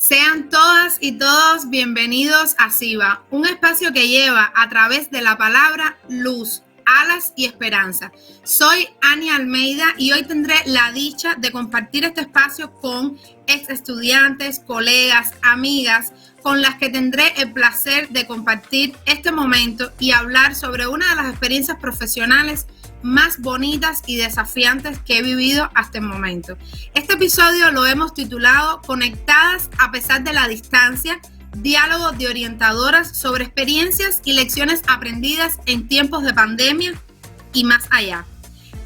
Sean todas y todos bienvenidos a SIVA, un espacio que lleva a través de la palabra luz, alas y esperanza. Soy Ania Almeida y hoy tendré la dicha de compartir este espacio con ex estudiantes, colegas, amigas, con las que tendré el placer de compartir este momento y hablar sobre una de las experiencias profesionales más bonitas y desafiantes que he vivido hasta el momento. Este episodio lo hemos titulado Conectadas a pesar de la distancia, diálogos de orientadoras sobre experiencias y lecciones aprendidas en tiempos de pandemia y más allá.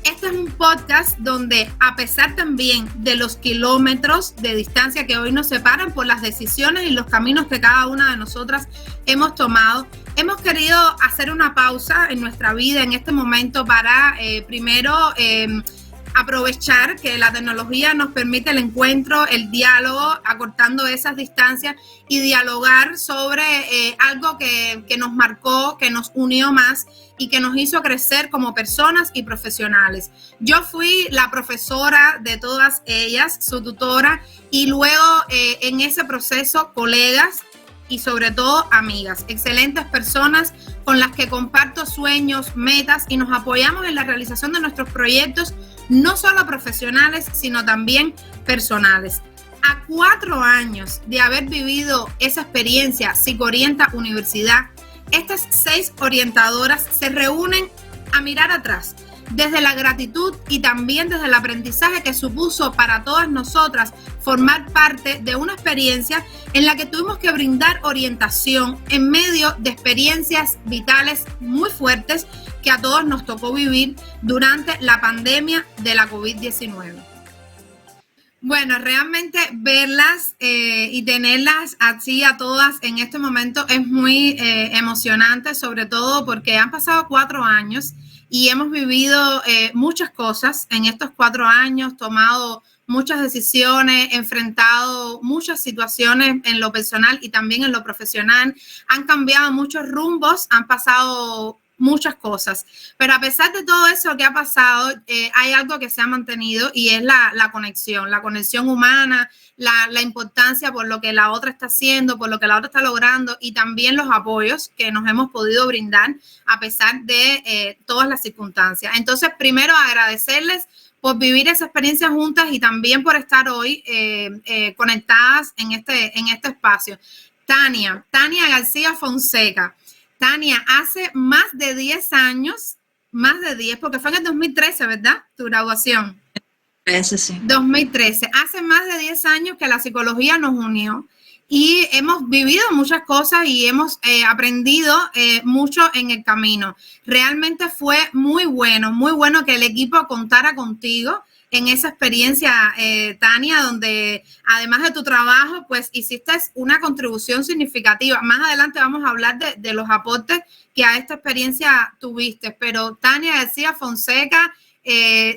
Este es un podcast donde, a pesar también de los kilómetros de distancia que hoy nos separan por las decisiones y los caminos que cada una de nosotras hemos tomado, hemos querido hacer una pausa en nuestra vida en este momento para primero aprovechar que la tecnología nos permite el encuentro, el diálogo, acortando esas distancias y dialogar sobre algo que nos marcó, que nos unió más y que nos hizo crecer como personas y profesionales. Yo fui la profesora de todas ellas, su tutora, y luego en ese proceso colegas y sobre todo amigas, excelentes personas con las que comparto sueños, metas y nos apoyamos en la realización de nuestros proyectos, no solo profesionales, sino también personales. A 4 años de haber vivido esa experiencia Psicoorienta Universidad, estas 6 orientadoras se reúnen a mirar atrás, desde la gratitud y también desde el aprendizaje que supuso para todas nosotras formar parte de una experiencia en la que tuvimos que brindar orientación en medio de experiencias vitales muy fuertes que a todos nos tocó vivir durante la pandemia de la COVID-19. Bueno, realmente verlas y tenerlas así a todas en este momento es muy emocionante, sobre todo porque han pasado 4 años y hemos vivido muchas cosas en estos 4 años, tomado muchas decisiones, enfrentado muchas situaciones en lo personal y también en lo profesional. Han cambiado muchos rumbos, han pasado muchas cosas, pero a pesar de todo eso que ha pasado, hay algo que se ha mantenido y es la conexión humana, la importancia por lo que la otra está haciendo, por lo que la otra está logrando y también los apoyos que nos hemos podido brindar a pesar de todas las circunstancias. Entonces, primero agradecerles por vivir esa experiencia juntas y también por estar hoy conectadas en este espacio. Tania García Fonseca. Tania, hace más de 10 años, porque fue en el 2013, ¿verdad? Tu graduación. Sí. 2013. Hace más de 10 años que la psicología nos unió y hemos vivido muchas cosas y hemos aprendido mucho en el camino. Realmente fue muy bueno que el equipo contara contigo en esa experiencia, Tania, donde además de tu trabajo, pues hiciste una contribución significativa. Más adelante vamos a hablar de los aportes que a esta experiencia tuviste, pero Tania García Fonseca,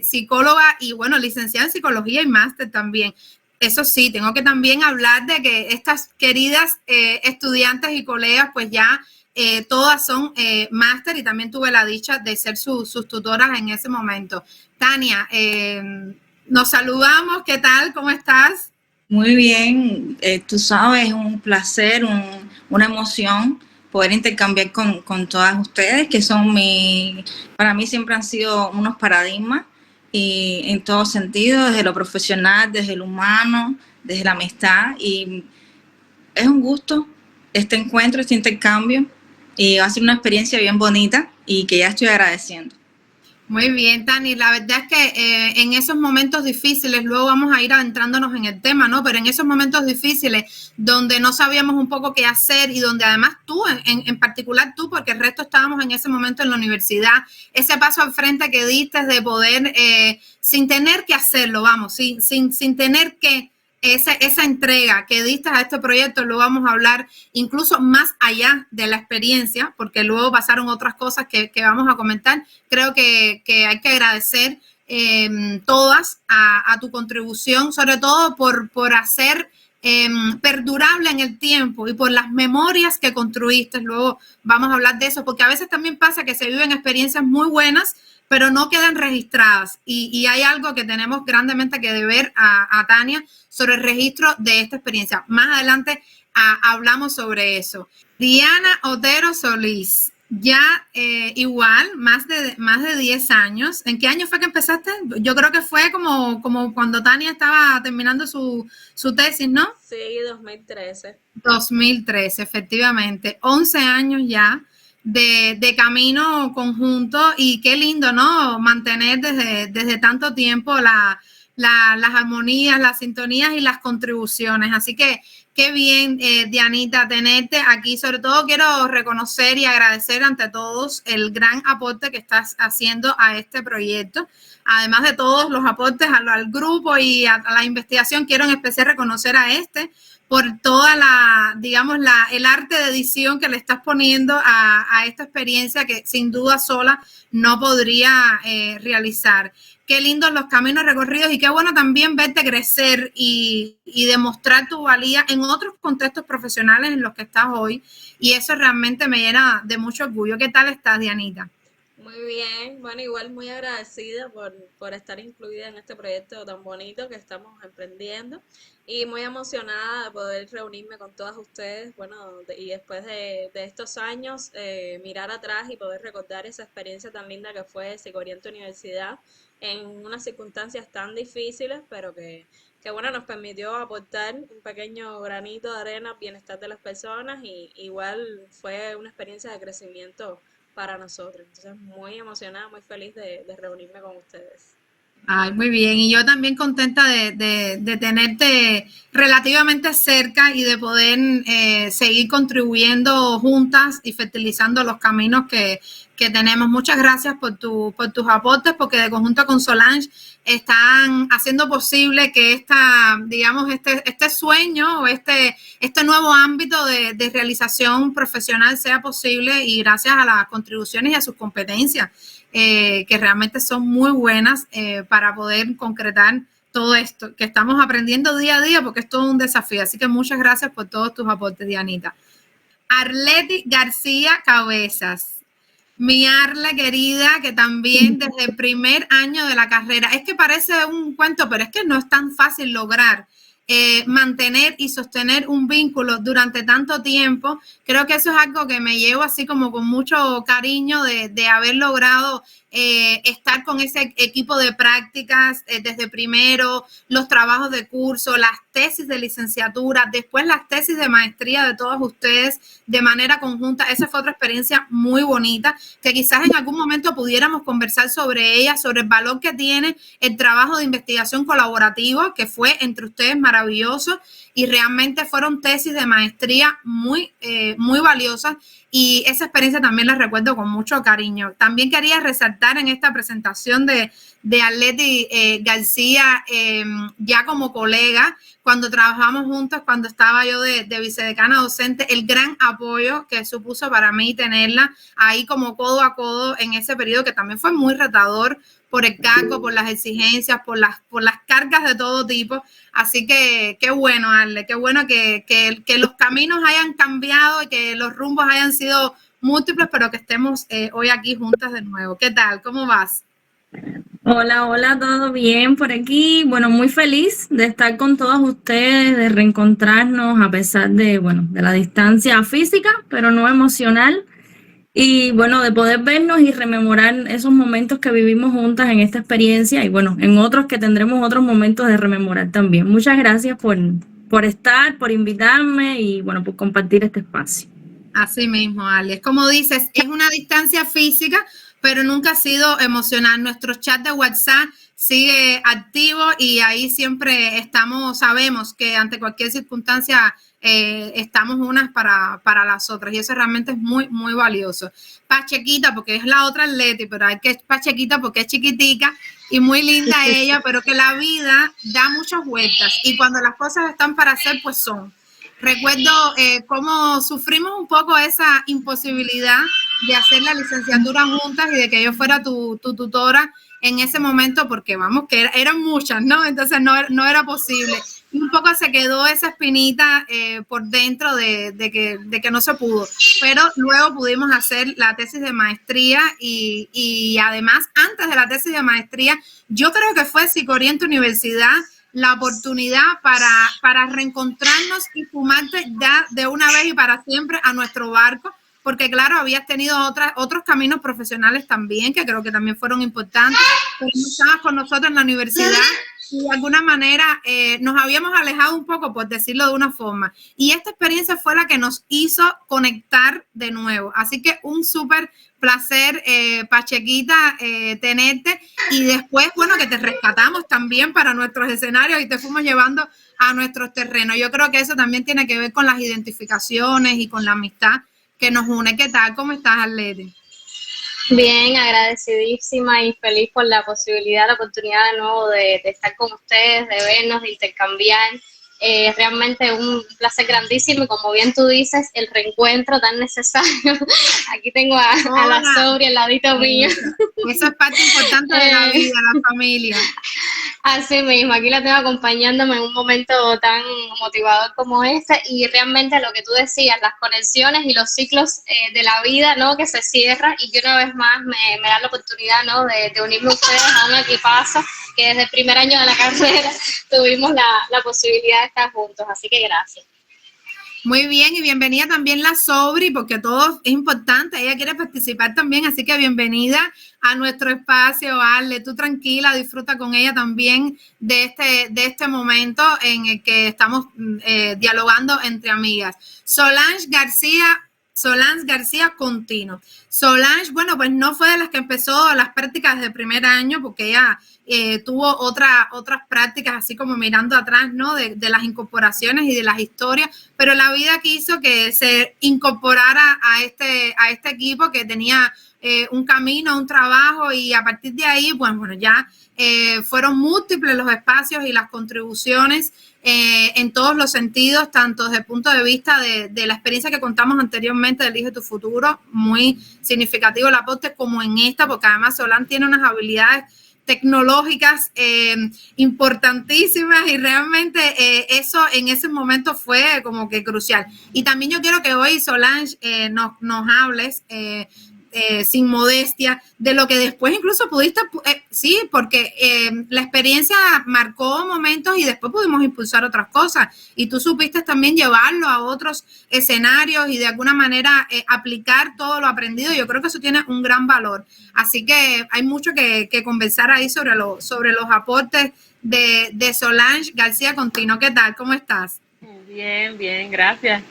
psicóloga y bueno, licenciada en psicología y máster también. Eso sí, tengo que también hablar de que estas queridas estudiantes y colegas, pues ya todas son máster y también tuve la dicha de ser sus tutoras en ese momento. Tania, nos saludamos, ¿qué tal? ¿Cómo estás? Muy bien, tú sabes, es un placer, una emoción poder intercambiar con todas ustedes, que son para mí siempre han sido unos paradigmas y en todo sentido, desde lo profesional, desde lo humano, desde la amistad, y es un gusto este encuentro, este intercambio, y va a ser una experiencia bien bonita y que ya estoy agradeciendo. Muy bien, Tani, la verdad es que en esos momentos difíciles, luego vamos a ir adentrándonos en el tema, ¿no? Pero en esos momentos difíciles donde no sabíamos un poco qué hacer y donde además tú, en particular tú, porque el resto estábamos en ese momento en la universidad, ese paso al frente que diste de poder, sin tener que hacerlo, vamos, sin tener que, esa entrega que diste a este proyecto, lo vamos a hablar incluso más allá de la experiencia, porque luego pasaron otras cosas que vamos a comentar. Creo que hay que agradecer todas a tu contribución, sobre todo por hacer perdurable en el tiempo y por las memorias que construiste. Luego vamos a hablar de eso, porque a veces también pasa que se viven experiencias muy buenas, pero no quedan registradas. Y hay algo que tenemos grandemente que deber a Tania sobre el registro de esta experiencia. Más adelante hablamos sobre eso. Diana Otero Solís, ya igual, más de 10 años. ¿En qué año fue que empezaste? Yo creo que fue como cuando Tania estaba terminando su tesis, ¿no? Sí, 2013. 2013, efectivamente. 11 años ya de camino conjunto, y qué lindo, ¿no? Mantener desde tanto tiempo las armonías, las sintonías y las contribuciones. Así que qué bien, Dianita, tenerte aquí. Sobre todo quiero reconocer y agradecer ante todos el gran aporte que estás haciendo a este proyecto. Además de todos los aportes al grupo y a la investigación, quiero en especial reconocer a por toda el arte de edición que le estás poniendo a esta experiencia que sin duda sola no podría realizar. Qué lindos los caminos recorridos y qué bueno también verte crecer y demostrar tu valía en otros contextos profesionales en los que estás hoy, y eso realmente me llena de mucho orgullo. ¿Qué tal estás, Dianita? Muy bien, bueno, igual muy agradecida por estar incluida en este proyecto tan bonito que estamos emprendiendo, y muy emocionada de poder reunirme con todas ustedes, bueno, y después de estos años mirar atrás y poder recordar esa experiencia tan linda que fue Psicoriente Universidad en unas circunstancias tan difíciles, pero que bueno, nos permitió aportar un pequeño granito de arena al bienestar de las personas, y igual fue una experiencia de crecimiento para nosotros. Entonces, muy emocionada, muy feliz de reunirme con ustedes. Ay, muy bien. Y yo también contenta de tenerte relativamente cerca y de poder seguir contribuyendo juntas y fertilizando los caminos que tenemos. Muchas gracias por tus aportes, porque de conjunto con Solange están haciendo posible que este sueño o este nuevo ámbito de realización profesional sea posible, y gracias a las contribuciones y a sus competencias que realmente son muy buenas para poder concretar todo esto que estamos aprendiendo día a día, porque es todo un desafío. Así que muchas gracias por todos tus aportes, Dianita. Arleti García Cabezas. Mi Arle querida, que también desde el primer año de la carrera, es que parece un cuento, pero es que no es tan fácil lograr mantener y sostener un vínculo durante tanto tiempo. Creo que eso es algo que me llevo así como con mucho cariño de haber logrado estar con ese equipo de prácticas desde primero, los trabajos de curso, las tesis de licenciatura, después las tesis de maestría de todos ustedes de manera conjunta. Esa fue otra experiencia muy bonita, que quizás en algún momento pudiéramos conversar sobre ella, sobre el valor que tiene el trabajo de investigación colaborativo que fue entre ustedes maravilloso, y realmente fueron tesis de maestría muy valiosas, y esa experiencia también la recuerdo con mucho cariño. También quería resaltar en esta presentación de Arleti García, ya como colega, cuando trabajamos juntos, cuando estaba yo de vicedecana docente, el gran apoyo que supuso para mí tenerla ahí como codo a codo en ese periodo, que también fue muy retador por el cargo, por las exigencias, por las cargas de todo tipo. Así que qué bueno, Arle, qué bueno que los caminos hayan cambiado y que los rumbos hayan sido múltiples, pero que estemos hoy aquí juntas de nuevo. ¿Qué tal? ¿Cómo vas? Hola, ¿todo bien por aquí? Bueno, muy feliz de estar con todos ustedes, de reencontrarnos a pesar de la distancia física, pero no emocional. Y bueno, de poder vernos y rememorar esos momentos que vivimos juntas en esta experiencia, y bueno, en otros que tendremos otros momentos de rememorar también. Muchas gracias por estar, por invitarme y bueno, por compartir este espacio. Así mismo, Alex. Como dices, es una distancia física, pero nunca ha sido emocional. Nuestro chat de WhatsApp sigue activo y ahí siempre estamos, sabemos que ante cualquier circunstancia estamos unas para las otras, y eso realmente es muy, muy valioso. Pachequita, porque es la otra Leti, pero hay que Pachequita porque es chiquitica y muy linda ella, pero que la vida da muchas vueltas y cuando las cosas están para hacer, pues son. Recuerdo cómo sufrimos un poco esa imposibilidad de hacer la licenciatura juntas y de que yo fuera tu tutora en ese momento, porque vamos, que eran muchas, ¿no? Entonces no era posible. un poco se quedó esa espinita por dentro de que no se pudo. Pero luego pudimos hacer la tesis de maestría y además, antes de la tesis de maestría, yo creo que fue Psicoriente Universidad la oportunidad para reencontrarnos y sumarte ya de una vez y para siempre a nuestro barco, porque claro, habías tenido otros caminos profesionales también, que creo que también fueron importantes, pero no estabas con nosotros en la universidad y de alguna manera nos habíamos alejado un poco, por decirlo de una forma. Y esta experiencia fue la que nos hizo conectar de nuevo. Así que un súper placer, Pachequita, tenerte. Y después, bueno, que te rescatamos también para nuestros escenarios y te fuimos llevando a nuestros terrenos. Yo creo que eso también tiene que ver con las identificaciones y con la amistad que nos une. ¿Qué tal? ¿Cómo estás, Arlette? Bien, agradecidísima y feliz por la posibilidad, la oportunidad de nuevo de estar con ustedes, de vernos, de intercambiar. Realmente un placer grandísimo y como bien tú dices, el reencuentro tan necesario. Aquí tengo a la Sobri al ladito mío. Eso es parte importante de la vida, la familia. Así mismo, aquí la tengo acompañándome en un momento tan motivador como este y realmente lo que tú decías, las conexiones y los ciclos de la vida, ¿no? Que se cierran y que una vez más me da la oportunidad, ¿no? De unirme a ustedes a un equipazo que desde el primer año de la carrera tuvimos la posibilidad de estar juntos, así que gracias. Muy bien, y bienvenida también la Sobri, porque todo es importante, ella quiere participar también, así que bienvenida a nuestro espacio, Ale, tú tranquila, disfruta con ella también de este momento en el que estamos dialogando entre amigas. Solange García Contino. Solange, bueno, pues no fue de las que empezó las prácticas de primer año, porque ella tuvo otras prácticas, así como mirando atrás, ¿no? De las incorporaciones y de las historias, pero la vida quiso que se incorporara a este equipo que tenía un camino, un trabajo, y a partir de ahí, bueno, ya fueron múltiples los espacios y las contribuciones en todos los sentidos, tanto desde el punto de vista de la experiencia que contamos anteriormente del Elige tu Futuro, muy significativo el aporte, como en esta, porque además Solange tiene unas habilidades tecnológicas importantísimas y realmente eso en ese momento fue como que crucial. Y también yo quiero que hoy, Solange, nos hables sin modestia, de lo que después incluso pudiste, sí, porque la experiencia marcó momentos y después pudimos impulsar otras cosas y tú supiste también llevarlo a otros escenarios y de alguna manera aplicar todo lo aprendido. Yo creo que eso tiene un gran valor, así que hay mucho que conversar ahí sobre los aportes de Solange García Contino. ¿Qué tal? ¿Cómo estás? Bien, gracias.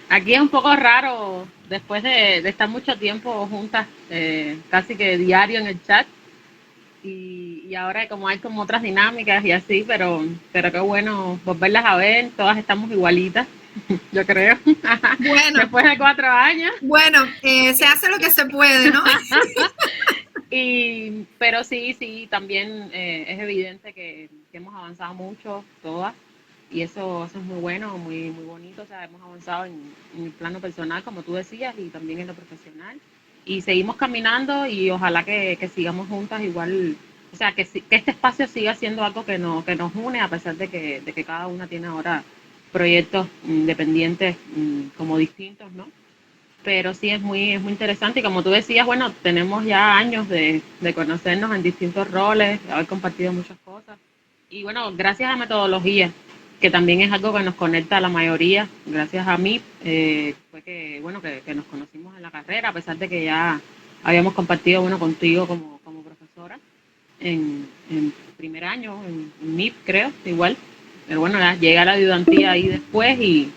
Aquí es un poco raro después de estar mucho tiempo juntas, casi que diario en el chat, y ahora como hay como otras dinámicas y así, pero qué bueno volverlas a ver, todas estamos igualitas, yo creo, bueno, después de 4 años. Bueno, se hace lo que se puede, ¿no? Pero sí, también es evidente que hemos avanzado mucho, todas. Y eso es muy bueno, muy bonito. O sea, hemos avanzado en el plano personal, como tú decías, y también en lo profesional. Y seguimos caminando y ojalá que sigamos juntas igual. O sea, que este espacio siga siendo algo que nos une, a pesar de que cada una tiene ahora proyectos independientes como distintos, ¿no? Pero sí es muy interesante. Y como tú decías, bueno, tenemos ya años de conocernos en distintos roles, de haber compartido muchas cosas. Y bueno, gracias a metodología, que también es algo que nos conecta a la mayoría, gracias a mí, fue que nos conocimos en la carrera, a pesar de que ya habíamos compartido, contigo como profesora en primer año, en MIP creo, igual, pero bueno, llega la ayudantía ahí después y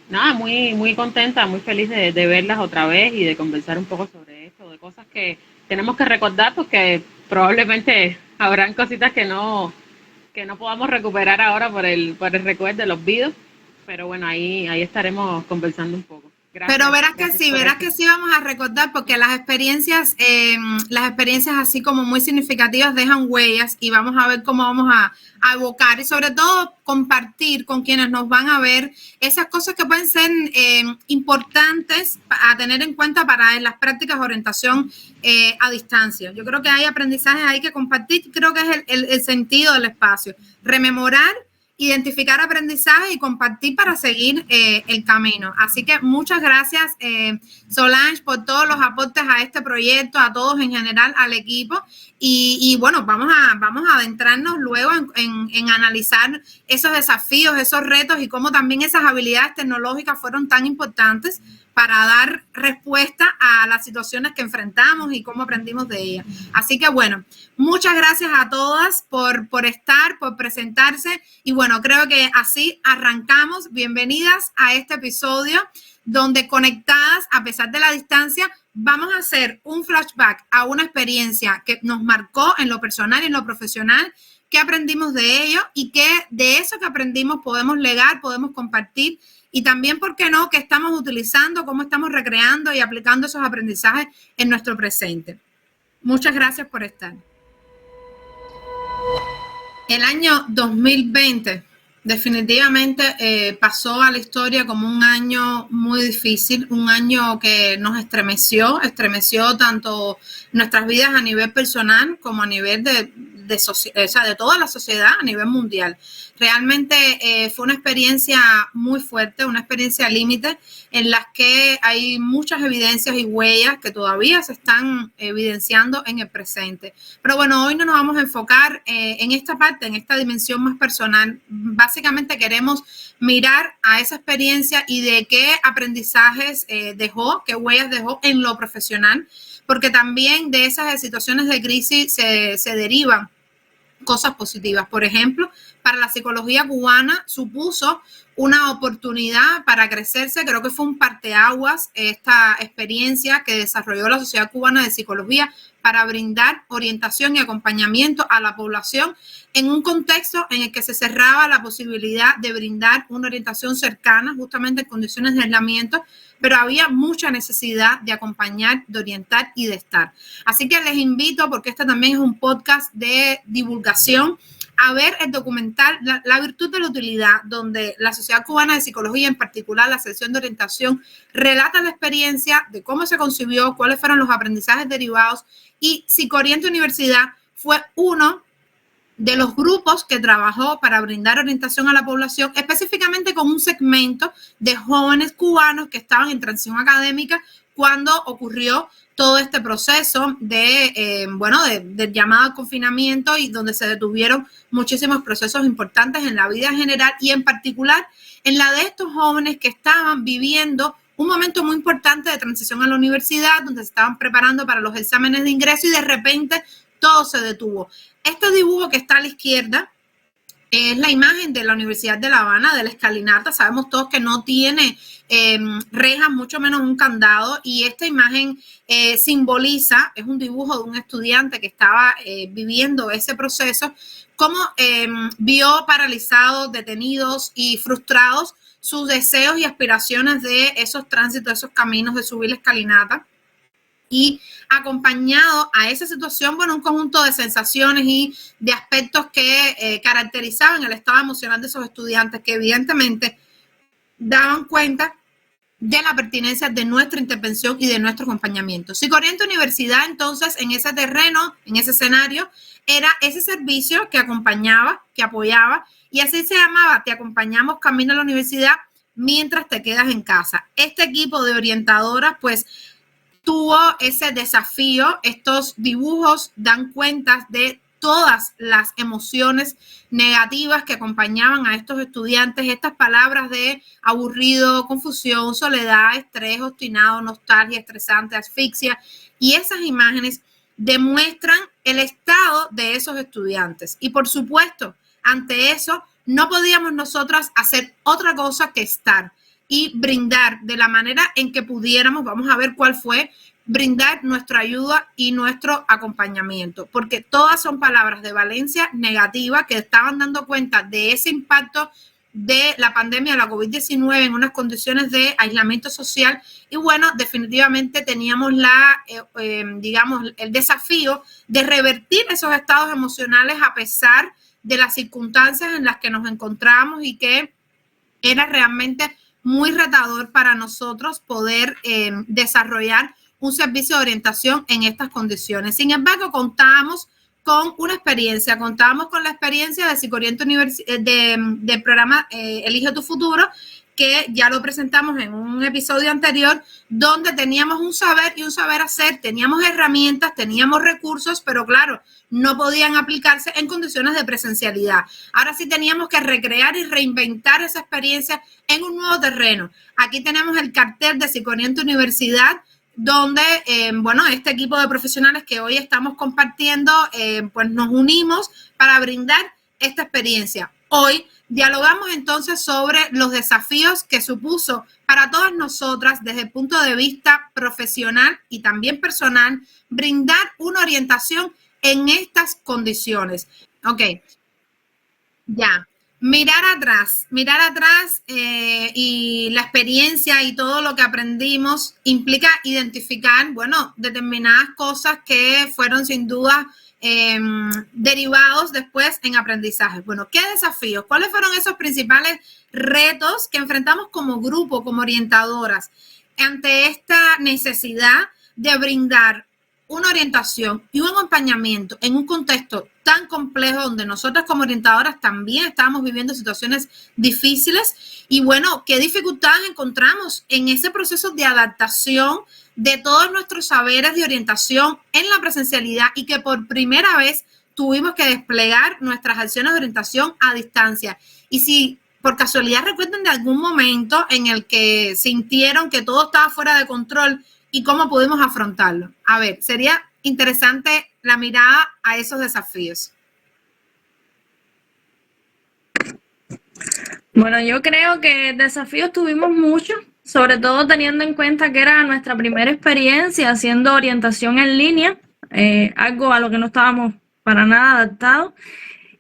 nada, muy contenta, muy feliz de verlas otra vez y de conversar un poco sobre esto, de cosas que tenemos que recordar, porque probablemente habrán cositas que no podamos recuperar ahora por el recuerdo de los videos, pero bueno, ahí estaremos conversando un poco. Gracias, Pero verás que gracias sí, por verás eso. que sí vamos a recordar porque las experiencias así como muy significativas dejan huellas y vamos a ver cómo vamos a evocar y sobre todo compartir con quienes nos van a ver esas cosas que pueden ser importantes a tener en cuenta para las prácticas de orientación a distancia. Yo creo que hay aprendizajes ahí que compartir, creo que es el sentido del espacio, rememorar, identificar aprendizaje y compartir para seguir el camino. Así que muchas gracias, Solange, por todos los aportes a este proyecto, a todos en general, al equipo. Y bueno, vamos a adentrarnos luego en analizar esos desafíos, esos retos y cómo también esas habilidades tecnológicas fueron tan importantes para dar respuesta a las situaciones que enfrentamos y cómo aprendimos de ellas. Así que bueno, muchas gracias a todas por estar, por presentarse y bueno, creo que así arrancamos. Bienvenidas a este episodio donde conectadas a pesar de la distancia vamos a hacer un flashback a una experiencia que nos marcó en lo personal y en lo profesional, qué aprendimos de ello y qué de eso que aprendimos podemos legar, podemos compartir y también, ¿por qué no?, qué estamos utilizando, cómo estamos recreando y aplicando esos aprendizajes en nuestro presente. Muchas gracias por estar. El año 2020 definitivamente pasó a la historia como un año muy difícil, un año que nos estremeció tanto nuestras vidas a nivel personal como a nivel de toda la sociedad a nivel mundial. Realmente fue una experiencia muy fuerte, una experiencia límite en las que hay muchas evidencias y huellas que todavía se están evidenciando en el presente. Pero bueno, hoy no nos vamos a enfocar en esta parte, en esta dimensión más personal. Básicamente queremos mirar a esa experiencia y de qué aprendizajes dejó, qué huellas dejó en lo profesional, porque también de esas situaciones de crisis se derivan cosas positivas. Por ejemplo, para la psicología cubana supuso una oportunidad para crecerse. Creo que fue un parteaguas esta experiencia que desarrolló la Sociedad Cubana de Psicología para brindar orientación y acompañamiento a la población en un contexto en el que se cerraba la posibilidad de brindar una orientación cercana, justamente en condiciones de aislamiento, pero había mucha necesidad de acompañar, de orientar y de estar. Así que les invito, porque este también es un podcast de divulgación, a ver el documental La virtud de la utilidad, donde la Sociedad Cubana de Psicología, en particular la sección de orientación, relata la experiencia de cómo se concibió, cuáles fueron los aprendizajes derivados, y Psicoriente Universidad fue uno de los grupos que trabajó para brindar orientación a la población, específicamente con un segmento de jóvenes cubanos que estaban en transición académica cuando ocurrió todo este proceso de llamado al confinamiento y donde se detuvieron muchísimos procesos importantes en la vida general y en particular en la de estos jóvenes que estaban viviendo un momento muy importante de transición a la universidad, donde se estaban preparando para los exámenes de ingreso y de repente todo se detuvo. Este dibujo que está a la izquierda es la imagen de la Universidad de La Habana, de la escalinata. Sabemos todos que no tiene rejas, mucho menos un candado, y esta imagen simboliza, es un dibujo de un estudiante que estaba viviendo ese proceso, cómo vio paralizados, detenidos y frustrados sus deseos y aspiraciones de esos tránsitos, esos caminos de subir la escalinata. Y acompañado a esa situación, bueno, un conjunto de sensaciones y de aspectos que caracterizaban el estado emocional de esos estudiantes que evidentemente daban cuenta de la pertinencia de nuestra intervención y de nuestro acompañamiento. Psicoriente Universidad, entonces, en ese terreno, en ese escenario, era ese servicio que acompañaba, que apoyaba, y así se llamaba: te acompañamos camino a la universidad mientras te quedas en casa. Este equipo de orientadoras, pues, tuvo ese desafío. Estos dibujos dan cuenta de todas las emociones negativas que acompañaban a estos estudiantes, estas palabras de aburrido, confusión, soledad, estrés, obstinado, nostalgia, estresante, asfixia, y esas imágenes demuestran el estado de esos estudiantes. Y por supuesto, ante eso, no podíamos nosotras hacer otra cosa que estar y brindar de la manera en que pudiéramos. Vamos a ver cuál fue, brindar nuestra ayuda y nuestro acompañamiento, porque todas son palabras de valencia negativa que estaban dando cuenta de ese impacto de la pandemia de la COVID-19 en unas condiciones de aislamiento social y bueno, definitivamente teníamos digamos, el desafío de revertir esos estados emocionales a pesar de las circunstancias en las que nos encontramos y que era realmente muy retador para nosotros poder desarrollar un servicio de orientación en estas condiciones. Sin embargo, contábamos con una experiencia, contábamos con la experiencia de Psicoriento del programa Elige tu Futuro, que ya lo presentamos en un episodio anterior, donde teníamos un saber y un saber hacer, teníamos herramientas, teníamos recursos, pero claro, no podían aplicarse en condiciones de presencialidad. Ahora sí teníamos que recrear y reinventar esa experiencia en un nuevo terreno. Aquí tenemos el cartel de Psicoriento Universidad, donde, bueno, este equipo de profesionales que hoy estamos compartiendo, pues nos unimos para brindar esta experiencia. Hoy dialogamos entonces sobre los desafíos que supuso para todas nosotras desde el punto de vista profesional y también personal brindar una orientación en estas condiciones. Ok, ya. Mirar atrás y la experiencia y todo lo que aprendimos implica identificar, bueno, determinadas cosas que fueron sin duda derivados después en aprendizaje. Bueno, ¿qué desafíos? ¿Cuáles fueron esos principales retos que enfrentamos como grupo, como orientadoras, ante esta necesidad de brindar una orientación y un acompañamiento en un contexto tan complejo donde nosotras como orientadoras también estábamos viviendo situaciones difíciles? Y bueno, ¿qué dificultades encontramos en ese proceso de adaptación de todos nuestros saberes de orientación en la presencialidad y que por primera vez tuvimos que desplegar nuestras acciones de orientación a distancia? Y si por casualidad recuerdan de algún momento en el que sintieron que todo estaba fuera de control y cómo pudimos afrontarlo. A ver, sería interesante la mirada a esos desafíos. Bueno, yo creo que desafíos tuvimos muchos, sobre todo teniendo en cuenta que era nuestra primera experiencia haciendo orientación en línea, algo a lo que no estábamos para nada adaptados.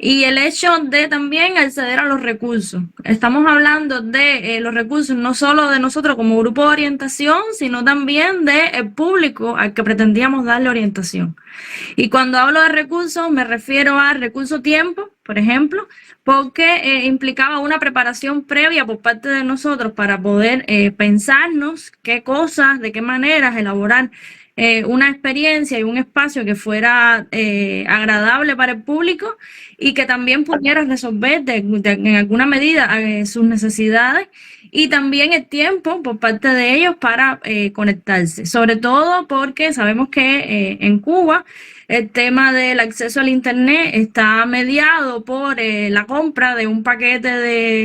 Y el hecho de también acceder a los recursos. Estamos hablando de los recursos no solo de nosotros como grupo de orientación, sino también del público al que pretendíamos darle orientación. Y cuando hablo de recursos, me refiero a recurso tiempo, por ejemplo, porque implicaba una preparación previa por parte de nosotros para poder pensarnos qué cosas, de qué maneras elaborar una experiencia y un espacio que fuera agradable para el público y que también pudiera resolver en alguna medida sus necesidades, y también el tiempo por parte de ellos para conectarse, sobre todo porque sabemos que en Cuba el tema del acceso al internet está mediado por la compra de un paquete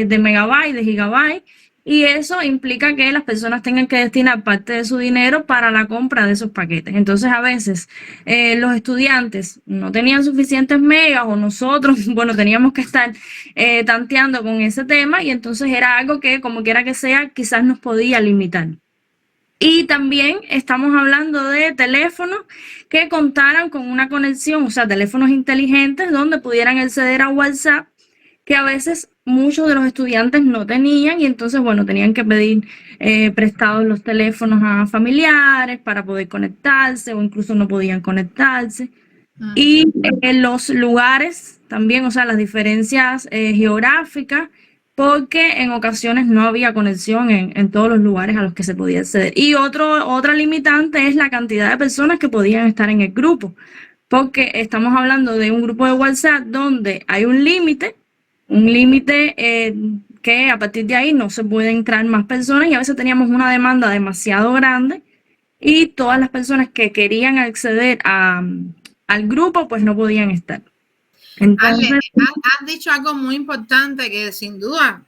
de megabytes, de gigabytes, y eso implica que las personas tengan que destinar parte de su dinero para la compra de esos paquetes. Entonces, a veces los estudiantes no tenían suficientes megas, o nosotros, bueno, teníamos que estar tanteando con ese tema, y entonces era algo que, como quiera que sea, quizás nos podía limitar. Y también estamos hablando de teléfonos que contaran con una conexión, o sea, teléfonos inteligentes donde pudieran acceder a WhatsApp, que a veces muchos de los estudiantes no tenían, y entonces, bueno, tenían que pedir prestados los teléfonos a familiares para poder conectarse, o incluso no podían conectarse. Y los lugares también, o sea, las diferencias geográficas, porque en ocasiones no había conexión en todos los lugares a los que se podía acceder. Y otra limitante es la cantidad de personas que podían estar en el grupo, porque estamos hablando de un grupo de WhatsApp donde hay un límite que a partir de ahí no se pueden entrar más personas, y a veces teníamos una demanda demasiado grande y todas las personas que querían acceder al grupo pues no podían estar. Entonces, Ale, has dicho algo muy importante que sin duda,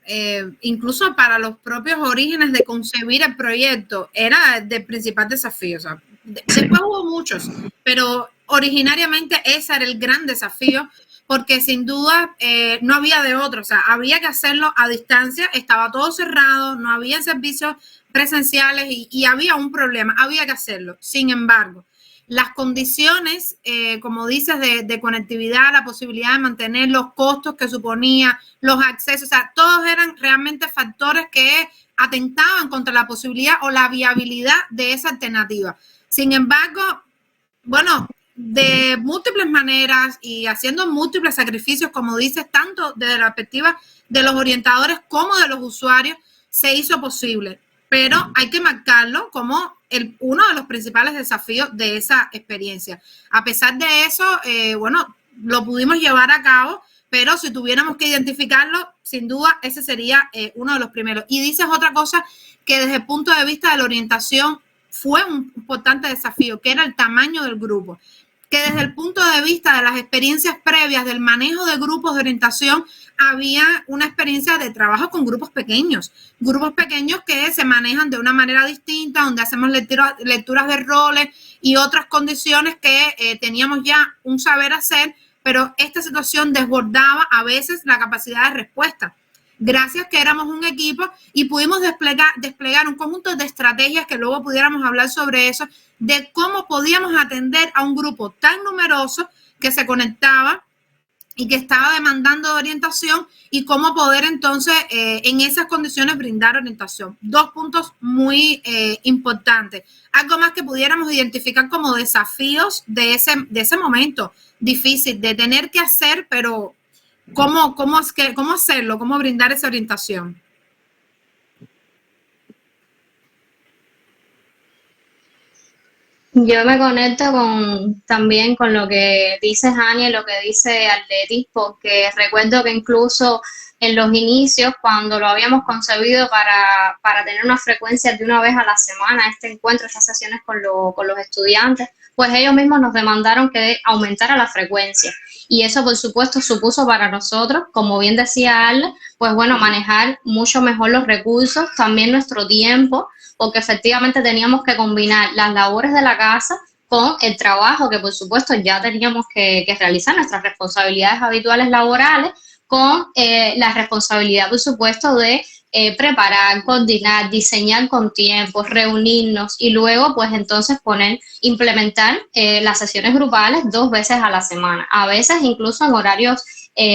incluso para los propios orígenes de concebir el proyecto, era el principal desafío. O sea, después hubo muchos, pero originariamente ese era el gran desafío, porque sin duda no había de otro. O sea, había que hacerlo a distancia, estaba todo cerrado, no había servicios presenciales y había un problema, había que hacerlo. Sin embargo, las condiciones, como dices, de conectividad, la posibilidad de mantener los costos que suponía, los accesos, o sea, todos eran realmente factores que atentaban contra la posibilidad o la viabilidad de esa alternativa. Sin embargo, bueno, de múltiples maneras y haciendo múltiples sacrificios, como dices, tanto desde la perspectiva de los orientadores como de los usuarios, se hizo posible. Pero hay que marcarlo como uno de los principales desafíos de esa experiencia. A pesar de eso, bueno, lo pudimos llevar a cabo, pero si tuviéramos que identificarlo, sin duda, ese sería uno de los primeros. Y dices otra cosa que desde el punto de vista de la orientación fue un importante desafío, que era el tamaño del grupo. Que desde el punto de vista de las experiencias previas del manejo de grupos de orientación, había una experiencia de trabajo con grupos pequeños que se manejan de una manera distinta, donde hacemos lecturas de roles y otras condiciones que teníamos ya un saber hacer, pero esta situación desbordaba a veces la capacidad de respuesta. Gracias que éramos un equipo y pudimos desplegar un conjunto de estrategias que luego pudiéramos hablar sobre eso, de cómo podíamos atender a un grupo tan numeroso que se conectaba y que estaba demandando de orientación y cómo poder entonces en esas condiciones brindar orientación. 2 puntos muy importantes. Algo más que pudiéramos identificar como desafíos de ese momento difícil de tener que hacer, pero ¿cómo hacerlo? ¿Cómo brindar esa orientación? Yo me conecto también con lo que dice Jani y lo que dice Arletis, porque recuerdo que incluso en los inicios, cuando lo habíamos concebido para tener una frecuencia de una vez a la semana, este encuentro, estas sesiones con los estudiantes, pues ellos mismos nos demandaron que aumentara la frecuencia. Y eso, por supuesto, supuso para nosotros, como bien decía Arle, pues bueno, manejar mucho mejor los recursos, también nuestro tiempo, porque efectivamente teníamos que combinar las labores de la casa con el trabajo que por supuesto ya teníamos que realizar, nuestras responsabilidades habituales laborales, con la responsabilidad por supuesto de preparar, coordinar, diseñar con tiempo, reunirnos y luego pues entonces implementar las sesiones grupales 2 veces a la semana, a veces incluso en horarios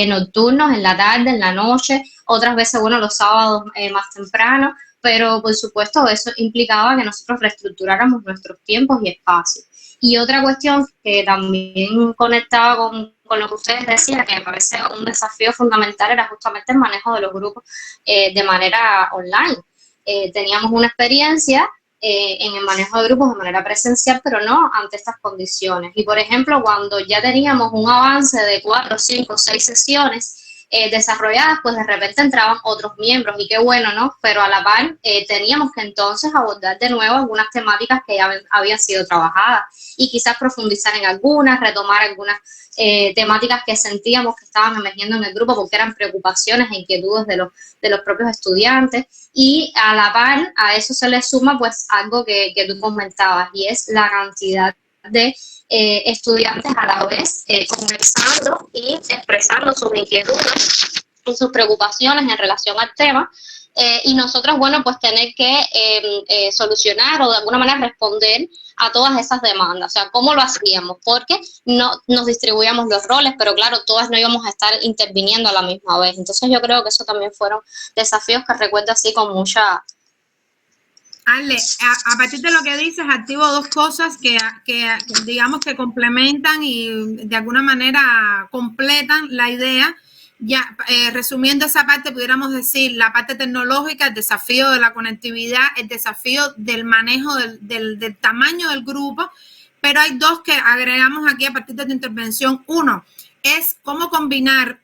nocturnos, en la tarde, en la noche, otras veces, bueno, los sábados más temprano, pero por supuesto eso implicaba que nosotros reestructuráramos nuestros tiempos y espacios. Y otra cuestión que también conectaba con lo que ustedes decían, que me parece un desafío fundamental, era justamente el manejo de los grupos de manera online. Teníamos una experiencia en el manejo de grupos de manera presencial, pero no ante estas condiciones. Y por ejemplo, cuando ya teníamos un avance de 4, 5, 6 sesiones, desarrolladas, pues de repente entraban otros miembros y qué bueno, ¿no? Pero a la par teníamos que entonces abordar de nuevo algunas temáticas que ya habían sido trabajadas y quizás profundizar en algunas, retomar algunas temáticas que sentíamos que estaban emergiendo en el grupo porque eran preocupaciones e inquietudes de los propios estudiantes y a la par a eso se le suma pues algo que tú comentabas y es la cantidad de estudiantes a la vez conversando y expresando sus inquietudes y sus preocupaciones en relación al tema y nosotros, bueno, pues tener que solucionar o de alguna manera responder a todas esas demandas. O sea, ¿cómo lo hacíamos? Porque no nos distribuíamos los roles, pero claro, todas no íbamos a estar interviniendo a la misma vez. Entonces yo creo que eso también fueron desafíos que recuerdo así con mucha... Ale, a partir de lo que dices, activo 2 cosas que digamos que complementan y de alguna manera completan la idea. Ya resumiendo esa parte, pudiéramos decir la parte tecnológica, el desafío de la conectividad, el desafío del manejo del tamaño del grupo, pero hay 2 que agregamos aquí a partir de tu intervención. Uno es cómo combinar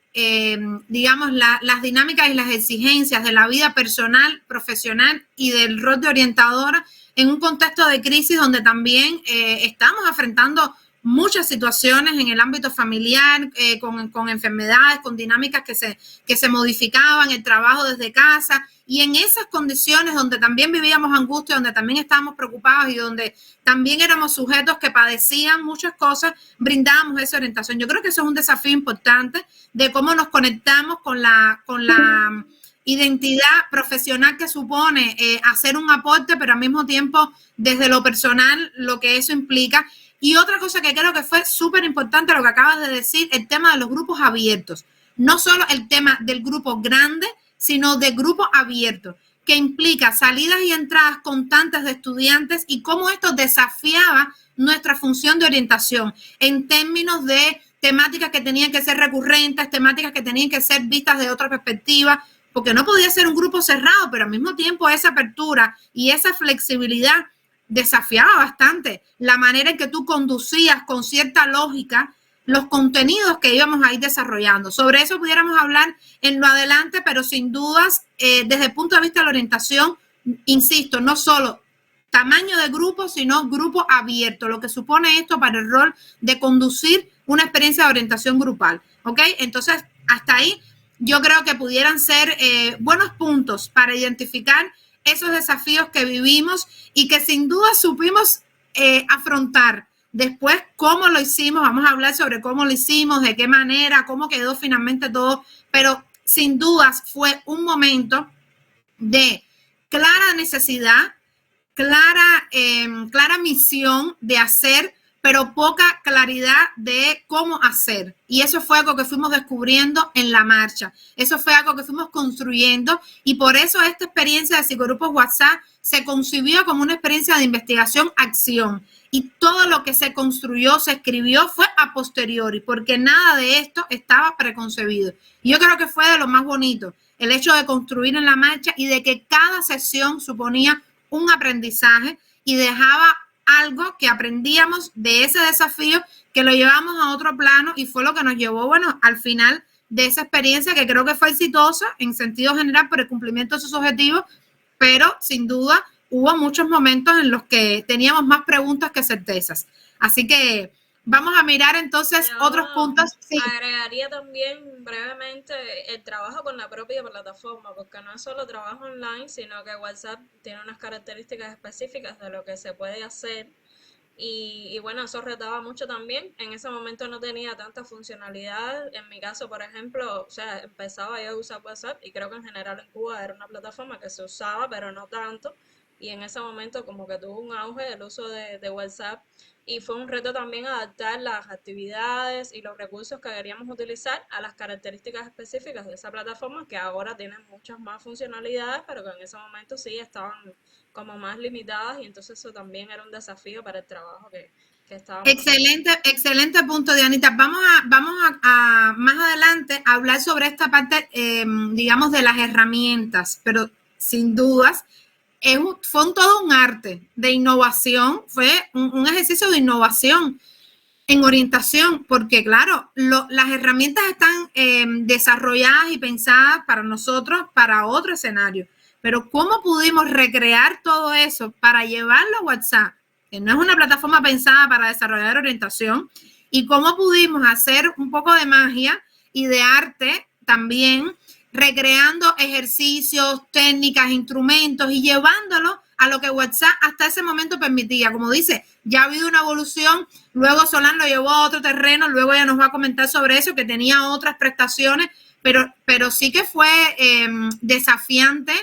digamos, las dinámicas y las exigencias de la vida personal, profesional y del rol de orientadora en un contexto de crisis donde también estamos enfrentando muchas situaciones en el ámbito familiar, con enfermedades, con dinámicas que se modificaban, el trabajo desde casa, y en esas condiciones donde también vivíamos angustia, donde también estábamos preocupados y donde también éramos sujetos que padecían muchas cosas, brindábamos esa orientación. Yo creo que eso es un desafío importante de cómo nos conectamos con la identidad profesional que supone hacer un aporte, pero al mismo tiempo desde lo personal, lo que eso implica. Y otra cosa que creo que fue súper importante lo que acabas de decir, el tema de los grupos abiertos. No solo el tema del grupo grande, sino de grupos abiertos, que implica salidas y entradas constantes de estudiantes y cómo esto desafiaba nuestra función de orientación en términos de temáticas que tenían que ser recurrentes, temáticas que tenían que ser vistas de otra perspectiva, porque no podía ser un grupo cerrado, pero al mismo tiempo esa apertura y esa flexibilidad desafiaba bastante la manera en que tú conducías con cierta lógica los contenidos que íbamos a ir desarrollando. Sobre eso pudiéramos hablar en lo adelante, pero sin dudas, desde el punto de vista de la orientación, insisto, no solo tamaño de grupo, sino grupo abierto, lo que supone esto para el rol de conducir una experiencia de orientación grupal, ¿ok? Entonces, hasta ahí yo creo que pudieran ser buenos puntos para identificar esos desafíos que vivimos y que sin duda supimos afrontar. Después, ¿cómo lo hicimos? Vamos a hablar sobre cómo lo hicimos, de qué manera, cómo quedó finalmente todo, pero sin dudas fue un momento de clara necesidad, clara misión de hacer, pero poca claridad de cómo hacer. Y eso fue algo que fuimos descubriendo en la marcha. Eso fue algo que fuimos construyendo y por eso esta experiencia de Psicorupos WhatsApp se concibió como una experiencia de investigación-acción. Y todo lo que se construyó, se escribió, fue a posteriori, porque nada de esto estaba preconcebido. Y yo creo que fue de lo más bonito, el hecho de construir en la marcha y de que cada sesión suponía un aprendizaje y dejaba algo que aprendíamos de ese desafío, que lo llevamos a otro plano y fue lo que nos llevó, bueno, al final de esa experiencia que creo que fue exitosa en sentido general por el cumplimiento de sus objetivos, pero sin duda hubo muchos momentos en los que teníamos más preguntas que certezas. Así que vamos a mirar entonces otros puntos. Sí. Agregaría también brevemente el trabajo con la propia plataforma, porque no es solo trabajo online, sino que WhatsApp tiene unas características específicas de lo que se puede hacer. Y bueno, eso retaba mucho también. En ese momento no tenía tanta funcionalidad. En mi caso, por ejemplo, o sea, empezaba yo a usar WhatsApp y creo que en general en Cuba era una plataforma que se usaba, pero no tanto. Y en ese momento como que tuvo un auge el uso de WhatsApp y fue un reto también adaptar las actividades y los recursos que queríamos utilizar a las características específicas de esa plataforma que ahora tienen muchas más funcionalidades, pero que en ese momento sí estaban como más limitadas y entonces eso también era un desafío para el trabajo que estábamos haciendo. Excelente punto, Dianita. Vamos a más adelante a hablar sobre esta parte, digamos, de las herramientas, pero sin dudas fue todo un arte de innovación, fue un ejercicio de innovación en orientación, porque claro, las herramientas están desarrolladas y pensadas para nosotros, para otro escenario, pero ¿cómo pudimos recrear todo eso para llevarlo a WhatsApp, que no es una plataforma pensada para desarrollar orientación, y cómo pudimos hacer un poco de magia y de arte también, recreando ejercicios, técnicas, instrumentos y llevándolo a lo que WhatsApp hasta ese momento permitía? Como dice, ya ha habido una evolución, luego Solán lo llevó a otro terreno, luego ella nos va a comentar sobre eso, que tenía otras prestaciones, pero sí que fue desafiante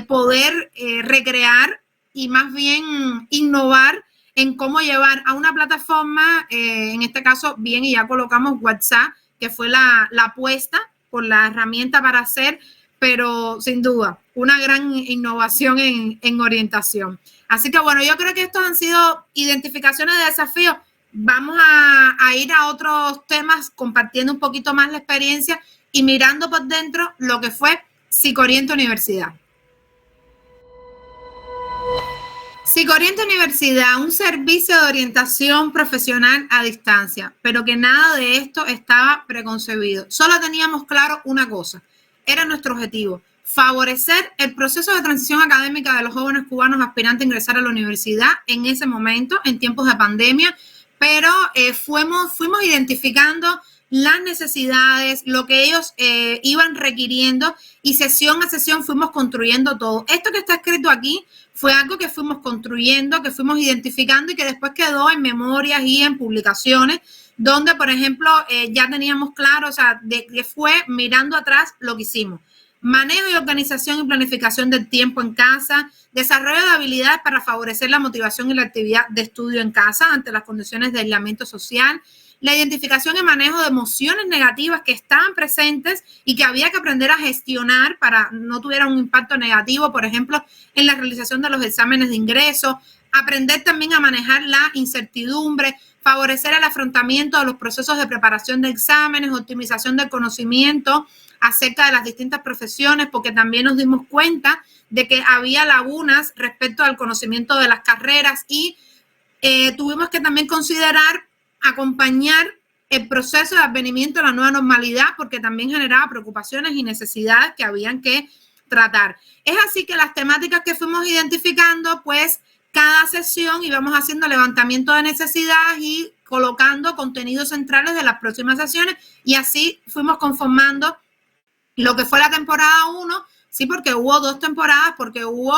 poder recrear y más bien innovar en cómo llevar a una plataforma, en este caso, bien, y ya colocamos WhatsApp, que fue la apuesta por la herramienta para hacer, pero sin duda, una gran innovación en orientación. Así que bueno, yo creo que estos han sido identificaciones de desafíos. Vamos a ir a otros temas compartiendo un poquito más la experiencia y mirando por dentro lo que fue Psicoriente Universidad. Psicoriente Universidad, un servicio de orientación profesional a distancia, pero que nada de esto estaba preconcebido. Solo teníamos claro una cosa, era nuestro objetivo, favorecer el proceso de transición académica de los jóvenes cubanos aspirantes a ingresar a la universidad en ese momento, en tiempos de pandemia, pero fuimos identificando las necesidades, lo que ellos iban requiriendo y sesión a sesión fuimos construyendo todo. Esto que está escrito aquí fue algo que fuimos construyendo, que fuimos identificando y que después quedó en memorias y en publicaciones, donde, por ejemplo, ya teníamos claro, o sea, de que fue mirando atrás lo que hicimos. manejo y organización y planificación del tiempo en casa, desarrollo de habilidades para favorecer la motivación y la actividad de estudio en casa ante las condiciones de aislamiento social, la identificación y manejo de emociones negativas que estaban presentes y que había que aprender a gestionar para no tuviera un impacto negativo, por ejemplo, en la realización de los exámenes de ingreso, aprender también a manejar la incertidumbre, favorecer el afrontamiento de los procesos de preparación de exámenes, optimización del conocimiento acerca de las distintas profesiones, porque también nos dimos cuenta de que había lagunas respecto al conocimiento de las carreras y tuvimos que también considerar acompañar el proceso de advenimiento de la nueva normalidad, porque también generaba preocupaciones y necesidades que habían que tratar. Es así que las temáticas que fuimos identificando, pues cada sesión íbamos haciendo levantamiento de necesidades y colocando contenidos centrales de las próximas sesiones, y así fuimos conformando lo que fue la temporada 1, sí, porque hubo 2 temporadas, porque hubo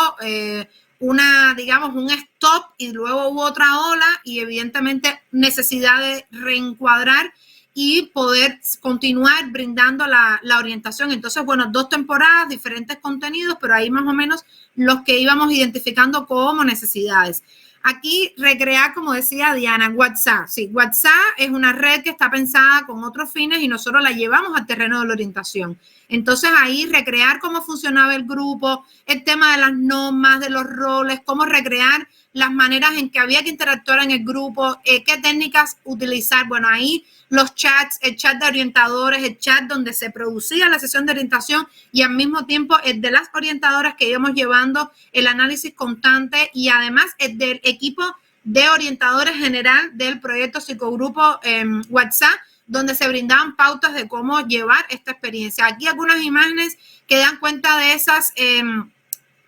un stop y luego hubo otra ola y evidentemente necesidad de reencuadrar y poder continuar brindando la orientación. Entonces, bueno, 2 temporadas, diferentes contenidos, pero ahí más o menos los que íbamos identificando como necesidades. Aquí recrear, como decía Diana, WhatsApp. Sí, WhatsApp es una red que está pensada con otros fines y nosotros la llevamos al terreno de la orientación. Entonces ahí recrear cómo funcionaba el grupo, el tema de las normas, de los roles, cómo recrear las maneras en que había que interactuar en el grupo, qué técnicas utilizar. Bueno, ahí los chats, el chat de orientadores, el chat donde se producía la sesión de orientación y al mismo tiempo el de las orientadoras que íbamos llevando el análisis constante y además el del equipo de orientadores general del proyecto Psicogrupo WhatsApp, donde se brindaban pautas de cómo llevar esta experiencia. Aquí algunas imágenes que dan cuenta de esas,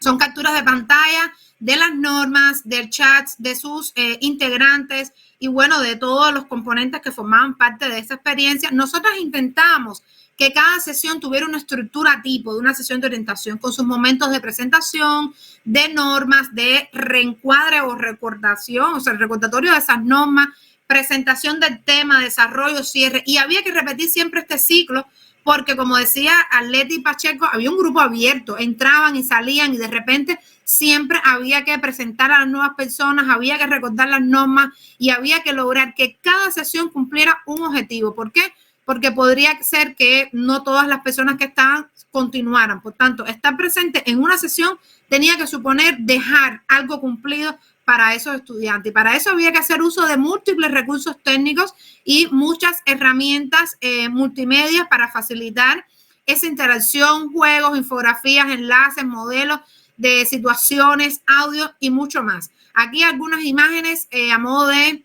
son capturas de pantalla de las normas, del chat, de sus integrantes y bueno, de todos los componentes que formaban parte de esa experiencia. Nosotros intentamos que cada sesión tuviera una estructura tipo de una sesión de orientación con sus momentos de presentación, de normas, de reencuadre o recordación, o sea, el recordatorio de esas normas, presentación del tema, desarrollo, cierre, y había que repetir siempre este ciclo porque, como decía Arleti Pacheco, había un grupo abierto, entraban y salían y de repente siempre había que presentar a las nuevas personas, había que recordar las normas y había que lograr que cada sesión cumpliera un objetivo. ¿Por qué? Porque podría ser que no todas las personas que estaban continuaran. Por tanto, estar presente en una sesión tenía que suponer dejar algo cumplido para esos estudiantes. Y para eso había que hacer uso de múltiples recursos técnicos y muchas herramientas multimedia para facilitar esa interacción, juegos, infografías, enlaces, modelos de situaciones, audio y mucho más. Aquí algunas imágenes a modo de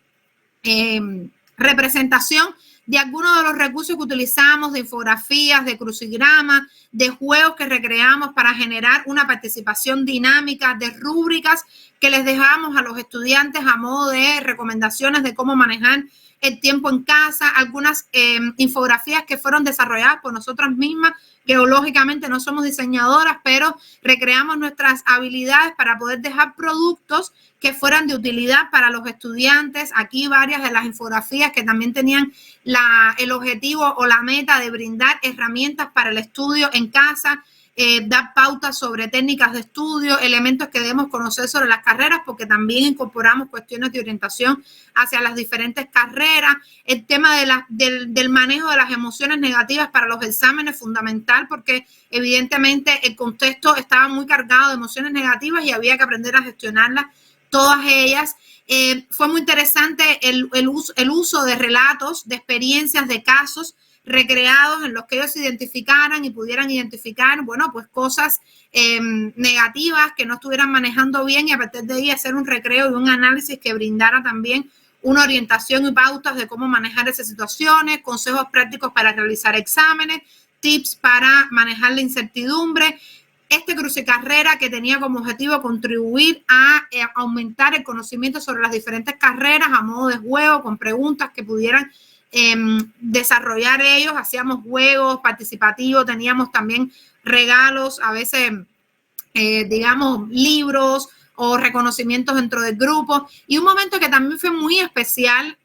representación de algunos de los recursos que utilizamos, de infografías, de crucigramas, de juegos que recreamos para generar una participación dinámica, de rúbricas que les dejamos a los estudiantes a modo de recomendaciones de cómo manejar el tiempo en casa, algunas infografías que fueron desarrolladas por nosotras mismas, que lógicamente no somos diseñadoras, pero recreamos nuestras habilidades para poder dejar productos que fueran de utilidad para los estudiantes. Aquí varias de las infografías que también tenían el objetivo o la meta de brindar herramientas para el estudio en casa, dar pautas sobre técnicas de estudio, elementos que debemos conocer sobre las carreras, porque también incorporamos cuestiones de orientación hacia las diferentes carreras. El tema del manejo de las emociones negativas para los exámenes, fundamental, porque evidentemente el contexto estaba muy cargado de emociones negativas y había que aprender a gestionarlas todas ellas. Fue muy interesante el uso de relatos, de experiencias, de casos recreados en los que ellos se identificaran y pudieran identificar, bueno, pues cosas negativas que no estuvieran manejando bien y a partir de ahí hacer un recreo y un análisis que brindara también una orientación y pautas de cómo manejar esas situaciones, consejos prácticos para realizar exámenes, tips para manejar la incertidumbre. Este crucicarrera que tenía como objetivo contribuir a aumentar el conocimiento sobre las diferentes carreras a modo de juego, con preguntas que pudieran desarrollar ellos. Hacíamos juegos participativos, teníamos también regalos, a veces, digamos, libros o reconocimientos dentro del grupo. Y un momento que también fue muy especial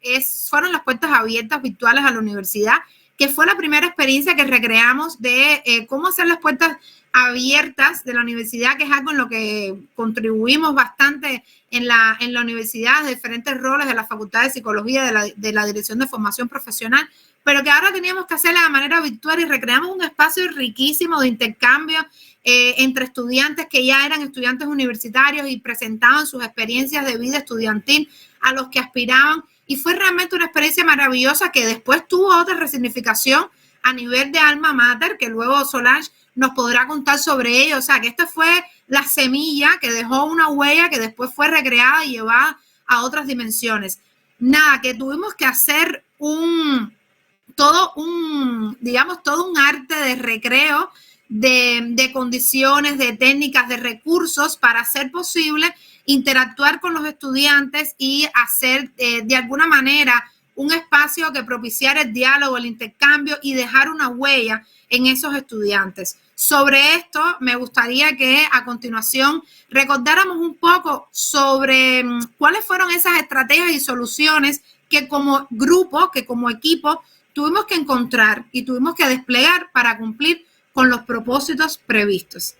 fueron las puertas abiertas virtuales a la universidad, que fue la primera experiencia que recreamos de cómo hacer las puertas abiertas de la universidad, que es algo en lo que contribuimos bastante en la universidad, de diferentes roles de la Facultad de Psicología, de la Dirección de Formación Profesional, pero que ahora teníamos que hacerla de manera virtual y recreamos un espacio riquísimo de intercambio entre estudiantes que ya eran estudiantes universitarios y presentaban sus experiencias de vida estudiantil a los que aspiraban, y fue realmente una experiencia maravillosa que después tuvo otra resignificación a nivel de alma mater, que luego Solange nos podrá contar sobre ello. O sea, que esta fue la semilla que dejó una huella que después fue recreada y llevada a otras dimensiones. Nada, que tuvimos que hacer todo un arte de recreo, de condiciones, de técnicas, de recursos para hacer posible interactuar con los estudiantes y hacer de alguna manera un espacio que propiciara el diálogo, el intercambio y dejar una huella en esos estudiantes. Sobre esto, me gustaría que a continuación recordáramos un poco sobre cuáles fueron esas estrategias y soluciones que como grupo, que como equipo, tuvimos que encontrar y tuvimos que desplegar para cumplir con los propósitos previstos.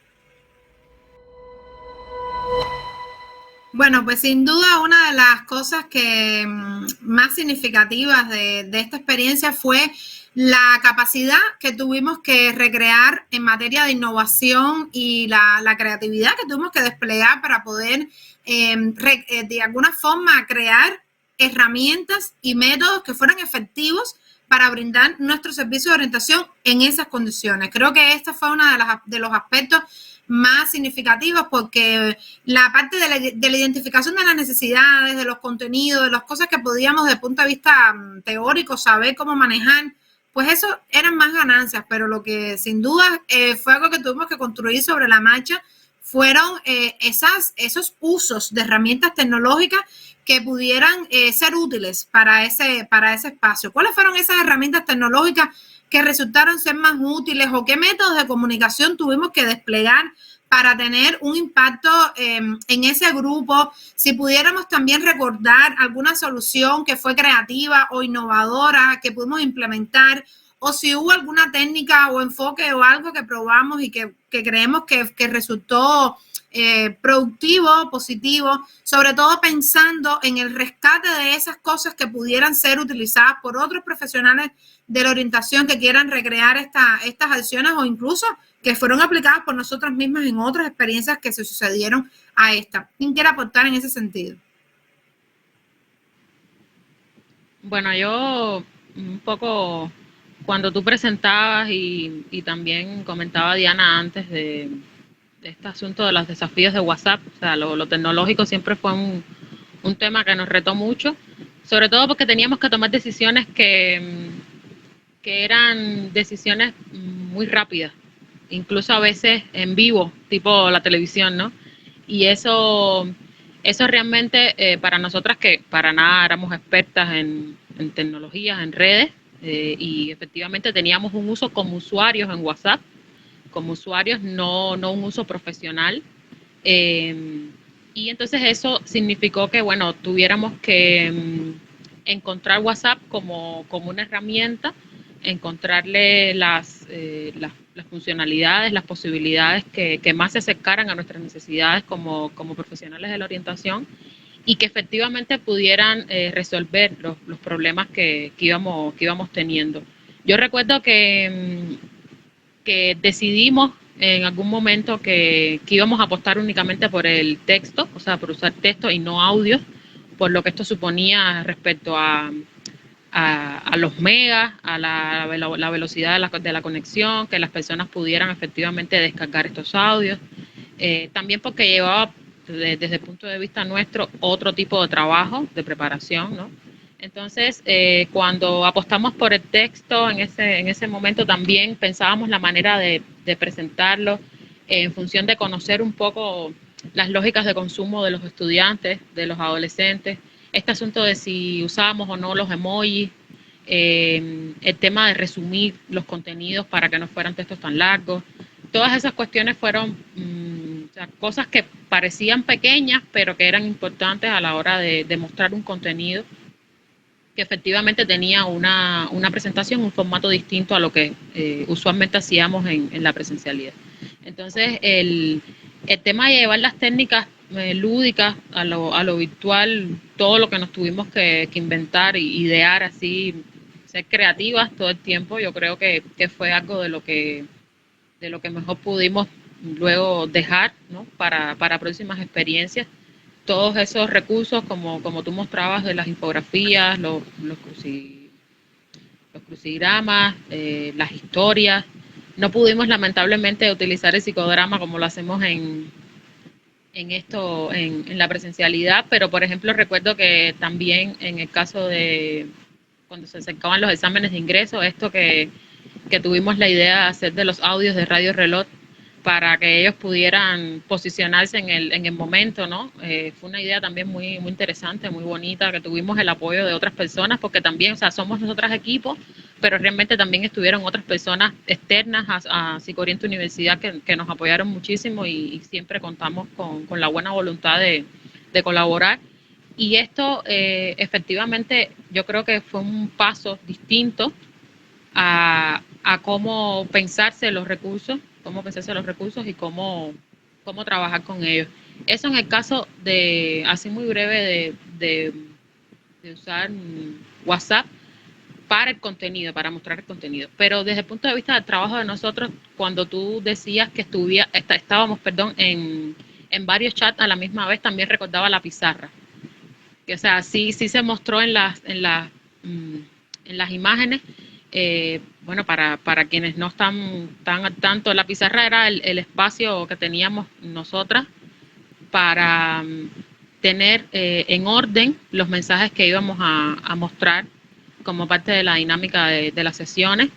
Bueno, pues sin duda una de las cosas que más significativas de esta experiencia fue la capacidad que tuvimos que recrear en materia de innovación y la creatividad que tuvimos que desplegar para poder de alguna forma crear herramientas y métodos que fueran efectivos para brindar nuestro servicio de orientación en esas condiciones. Creo que esta fue uno de los aspectos más significativos, porque la parte de la identificación de las necesidades, de los contenidos, de las cosas que podíamos desde el punto de vista teórico saber cómo manejar, pues eso eran más ganancias, pero lo que sin duda fue algo que tuvimos que construir sobre la marcha fueron esos usos de herramientas tecnológicas que pudieran ser útiles para ese espacio. ¿Cuáles fueron esas herramientas tecnológicas que resultaron ser más útiles, o qué métodos de comunicación tuvimos que desplegar para tener un impacto en ese grupo? Si pudiéramos también recordar alguna solución que fue creativa o innovadora que pudimos implementar, o si hubo alguna técnica o enfoque o algo que probamos y que creemos que resultó productivo, positivo, sobre todo pensando en el rescate de esas cosas que pudieran ser utilizadas por otros profesionales de la orientación que quieran recrear estas acciones, o incluso que fueron aplicadas por nosotras mismas en otras experiencias que se sucedieron a esta. ¿Quién quiere aportar en ese sentido? Bueno, yo un poco, cuando tú presentabas y también comentaba Diana antes de este asunto de los desafíos de WhatsApp, o sea, lo tecnológico siempre fue un tema que nos retó mucho, sobre todo porque teníamos que tomar decisiones que eran decisiones muy rápidas, incluso a veces en vivo, tipo la televisión, ¿no? Y eso realmente para nosotras, que para nada éramos expertas en tecnologías, en redes, y efectivamente teníamos un uso como usuarios en WhatsApp, como usuarios, no un uso profesional. Y entonces eso significó que, bueno, tuviéramos que encontrar WhatsApp como una herramienta, encontrarle las funcionalidades, las posibilidades que más se acercaran a nuestras necesidades como profesionales de la orientación, y que efectivamente pudieran resolver los problemas que íbamos teniendo. Yo recuerdo que decidimos en algún momento que íbamos a apostar únicamente por el texto, o sea, por usar texto y no audios, por lo que esto suponía respecto a los megas, a la velocidad de la conexión, que las personas pudieran efectivamente descargar estos audios. También porque llevaba, desde el punto de vista nuestro, otro tipo de trabajo, de preparación, ¿no? Entonces, cuando apostamos por el texto, en ese momento también pensábamos la manera de presentarlo en función de conocer un poco las lógicas de consumo de los estudiantes, de los adolescentes, este asunto de si usábamos o no los emojis, el tema de resumir los contenidos para que no fueran textos tan largos. Todas esas cuestiones fueron o sea, cosas que parecían pequeñas, pero que eran importantes a la hora de mostrar un contenido que efectivamente tenía una presentación, un formato distinto a lo que usualmente hacíamos en la presencialidad. Entonces, el tema de llevar las técnicas lúdicas a lo virtual, todo lo que nos tuvimos que inventar e idear así, ser creativas todo el tiempo, yo creo que fue algo de lo que mejor pudimos luego dejar, ¿no? para próximas experiencias. Todos esos recursos, como tú mostrabas, de las infografías, los crucigramas, las historias. No pudimos lamentablemente utilizar el psicodrama como lo hacemos en la presencialidad, pero por ejemplo recuerdo que también en el caso de cuando se acercaban los exámenes de ingreso, esto que tuvimos la idea de hacer de los audios de Radio Reloj para que ellos pudieran posicionarse en el momento, ¿no? Fue una idea también muy, muy interesante, muy bonita, que tuvimos el apoyo de otras personas, porque también, o sea, somos nosotras equipos, pero realmente también estuvieron otras personas externas a Psicooriente Universidad que nos apoyaron muchísimo y siempre contamos con la buena voluntad de colaborar. Y esto efectivamente yo creo que fue un paso distinto a cómo pensarse los recursos y cómo trabajar con ellos. Eso en el caso de, así muy breve, de usar WhatsApp para el contenido, para mostrar el contenido. Pero desde el punto de vista del trabajo de nosotros, cuando tú decías que estábamos en varios chats a la misma vez, también recordaba la pizarra. O sea, sí se mostró en las imágenes. Bueno, para quienes no están tan al tanto, la pizarra era el espacio que teníamos nosotras para tener en orden los mensajes que íbamos a mostrar como parte de la dinámica de las sesiones.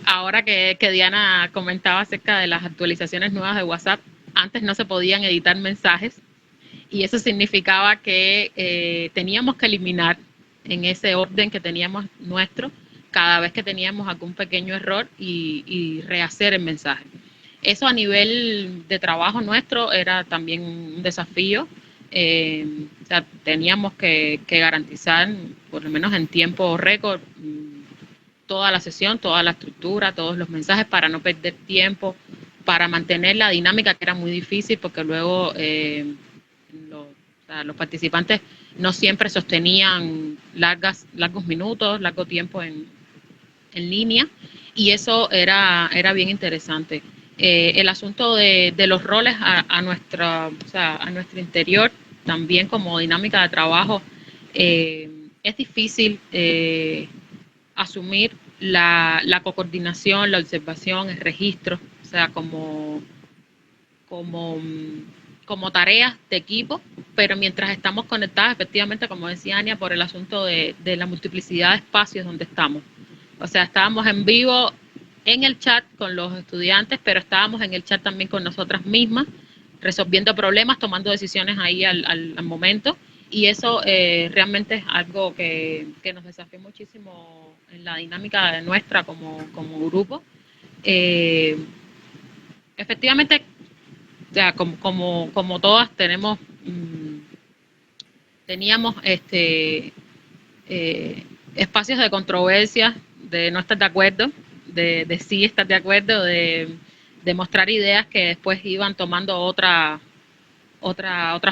Ahora que Diana comentaba acerca de las actualizaciones nuevas de WhatsApp, antes no se podían editar mensajes y eso significaba que teníamos que eliminar en ese orden que teníamos nuestro cada vez que teníamos algún pequeño error y rehacer el mensaje. Eso a nivel de trabajo nuestro era también un desafío. O sea, teníamos que garantizar, por lo menos en tiempo récord, toda la sesión, toda la estructura, todos los mensajes para no perder tiempo, para mantener la dinámica, que era muy difícil porque luego los participantes no siempre sostenían largos minutos, largo tiempo en línea, y eso era bien interesante. El asunto de los roles a nuestro interior, también como dinámica de trabajo, es difícil asumir la coordinación, la observación, el registro, o sea, como tareas de equipo, pero mientras estamos conectadas, efectivamente, como decía Ania, por el asunto de la multiplicidad de espacios donde estamos. O sea, estábamos en vivo en el chat con los estudiantes, pero estábamos en el chat también con nosotras mismas, resolviendo problemas, tomando decisiones ahí al momento, y eso realmente es algo que nos desafió muchísimo en la dinámica nuestra como grupo. Efectivamente, o sea, como todas teníamos espacios de controversia, de no estar de acuerdo, de sí estar de acuerdo, de mostrar ideas que después iban tomando otra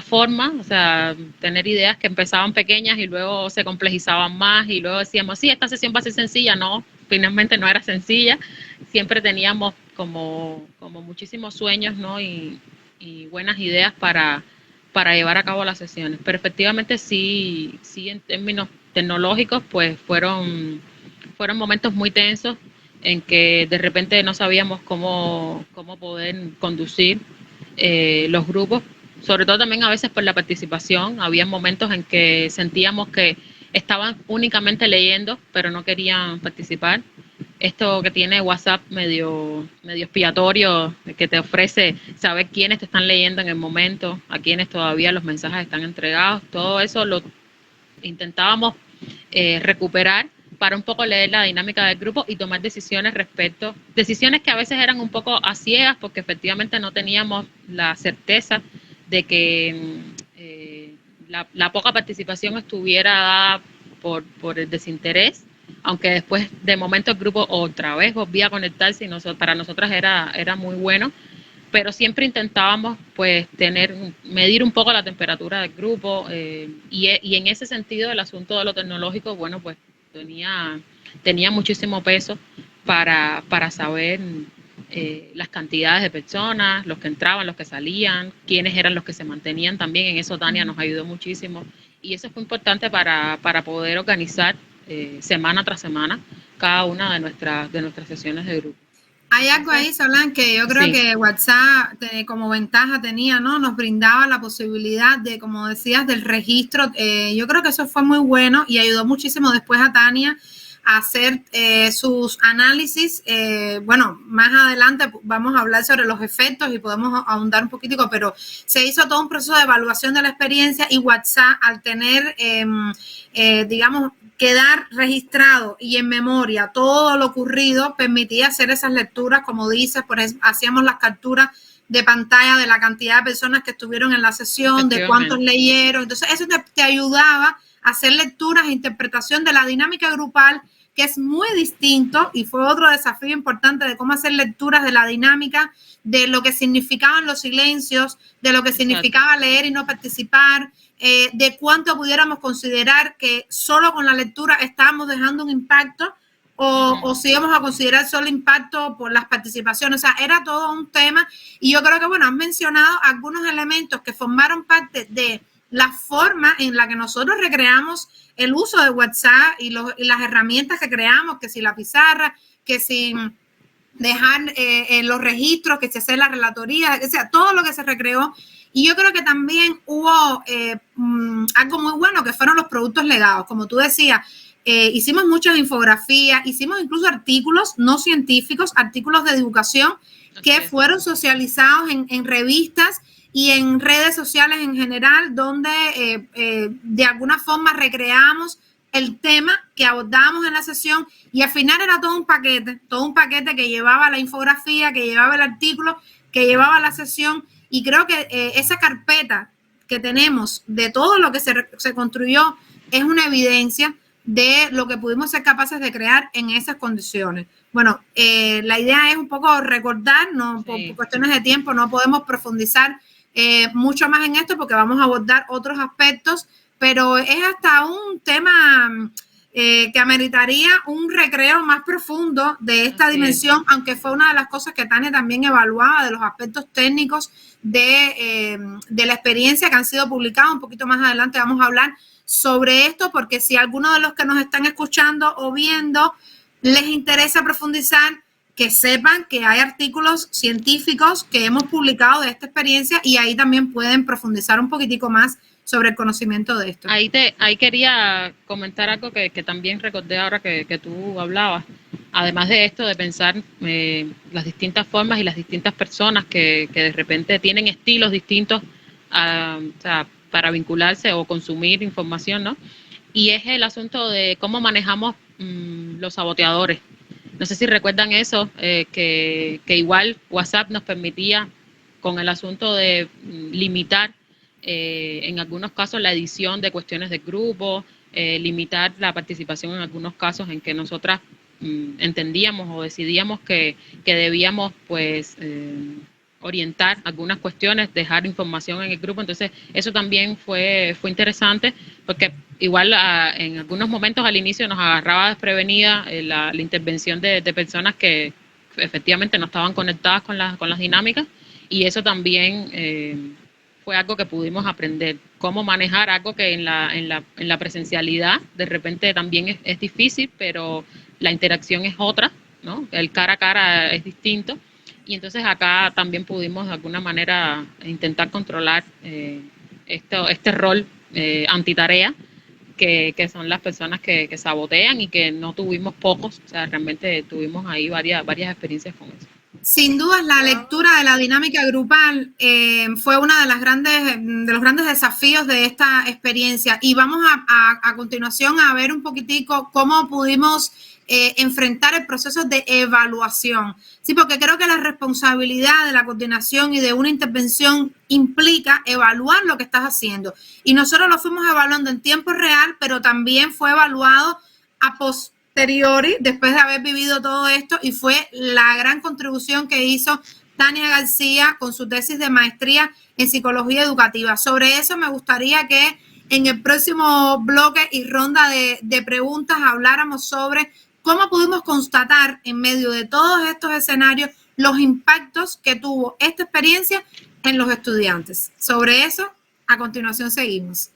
forma, o sea, tener ideas que empezaban pequeñas y luego se complejizaban más y luego decíamos, sí, esta sesión va a ser sencilla. No, finalmente no era sencilla, siempre teníamos como muchísimos sueños, ¿no? y buenas ideas para llevar a cabo las sesiones, pero efectivamente sí en términos tecnológicos pues fueron momentos muy tensos en que de repente no sabíamos cómo poder conducir los grupos, sobre todo también a veces por la participación. Había momentos en que sentíamos que estaban únicamente leyendo pero no querían participar. Esto que tiene WhatsApp medio expiatorio, que te ofrece saber quiénes te están leyendo en el momento, a quiénes todavía los mensajes están entregados, todo eso lo intentábamos recuperar para un poco leer la dinámica del grupo y tomar decisiones que a veces eran un poco a ciegas porque efectivamente no teníamos la certeza de que la poca participación estuviera dada por el desinterés, aunque después de momento el grupo otra vez volvía a conectarse y para nosotras era muy bueno, pero siempre intentábamos pues medir un poco la temperatura del grupo y en ese sentido el asunto de lo tecnológico, bueno, pues tenía muchísimo peso para saber las cantidades de personas, los que entraban, los que salían, quiénes eran los que se mantenían también. En eso Tania nos ayudó muchísimo y eso fue importante para poder organizar semana tras semana cada una de nuestras sesiones de grupo. Hay algo ahí, Solan, que yo creo que WhatsApp como ventaja tenía, ¿no? Nos brindaba la posibilidad de, como decías, del registro. Yo creo que eso fue muy bueno y ayudó muchísimo después a Tania a hacer sus análisis. Bueno, más adelante vamos a hablar sobre los efectos y podemos ahondar un poquitico, pero se hizo todo un proceso de evaluación de la experiencia y WhatsApp, al tener, digamos, quedar registrado y en memoria todo lo ocurrido, permitía hacer esas lecturas, como dices, por eso hacíamos las capturas de pantalla de la cantidad de personas que estuvieron en la sesión, de cuántos leyeron. Entonces eso te ayudaba a hacer lecturas e interpretación de la dinámica grupal, que es muy distinto y fue otro desafío importante de cómo hacer lecturas de la dinámica, de lo que significaban los silencios, de lo que significaba leer y no participar, de cuánto pudiéramos considerar que solo con la lectura estábamos dejando un impacto o si íbamos a considerar solo impacto por las participaciones. O sea, era todo un tema y yo creo que, bueno, han mencionado algunos elementos que formaron parte de la forma en la que nosotros recreamos el uso de WhatsApp y las herramientas que creamos, que si la pizarra, que si dejar los registros, que se hace la relatoría, o sea, todo lo que se recreó. Y yo creo que también hubo algo muy bueno, que fueron los productos legados. Como tú decías, hicimos muchas infografías, hicimos incluso artículos no científicos, artículos de divulgación que fueron socializados en revistas y en redes sociales en general, donde de alguna forma recreamos el tema que abordábamos en la sesión y al final era todo un paquete que llevaba la infografía, que llevaba el artículo, que llevaba la sesión. Y creo que esa carpeta que tenemos de todo lo que se construyó es una evidencia de lo que pudimos ser capaces de crear en esas condiciones. Bueno, la idea es un poco recordar, ¿no? Por cuestiones de tiempo no podemos profundizar mucho más en esto porque vamos a abordar otros aspectos, pero es hasta un tema que ameritaría un recreo más profundo de esta dimensión, aunque fue una de las cosas que Tania también evaluaba de los aspectos técnicos de la experiencia que han sido publicados. Un poquito más adelante vamos a hablar sobre esto, porque si alguno de los que nos están escuchando o viendo les interesa profundizar, que sepan que hay artículos científicos que hemos publicado de esta experiencia y ahí también pueden profundizar un poquitico más sobre el conocimiento de esto. Ahí quería comentar algo que también recordé ahora que tú hablabas. Además de esto, de pensar las distintas formas y las distintas personas que de repente tienen estilos distintos o sea, para vincularse o consumir información, ¿no? Y es el asunto de cómo manejamos los saboteadores. No sé si recuerdan eso, que igual WhatsApp nos permitía con el asunto de limitar en algunos casos la edición de cuestiones de grupo, limitar la participación en algunos casos en que nosotras entendíamos o decidíamos que debíamos pues orientar algunas cuestiones, dejar información en el grupo. Entonces eso también fue interesante porque igual en algunos momentos al inicio nos agarraba desprevenida la intervención de personas que efectivamente no estaban conectadas con las dinámicas y eso también fue algo que pudimos aprender, cómo manejar algo que en la presencialidad de repente también es difícil, pero la interacción es otra, ¿no? El cara a cara es distinto. Y entonces acá también pudimos de alguna manera intentar controlar este rol antitarea que son las personas que sabotean y que no tuvimos pocos, o sea, realmente tuvimos ahí varias experiencias con eso. Sin duda, la lectura de la dinámica grupal fue una de los grandes desafíos de esta experiencia y vamos a continuación a ver un poquitico cómo pudimos enfrentar el proceso de evaluación. Sí, porque creo que la responsabilidad de la coordinación y de una intervención implica evaluar lo que estás haciendo. Y nosotros lo fuimos evaluando en tiempo real, pero también fue evaluado a posteriori, después de haber vivido todo esto, y fue la gran contribución que hizo Tania García con su tesis de maestría en psicología educativa. Sobre eso me gustaría que en el próximo bloque y ronda de preguntas habláramos sobre cómo pudimos constatar en medio de todos estos escenarios los impactos que tuvo esta experiencia en los estudiantes. Sobre eso, a continuación seguimos.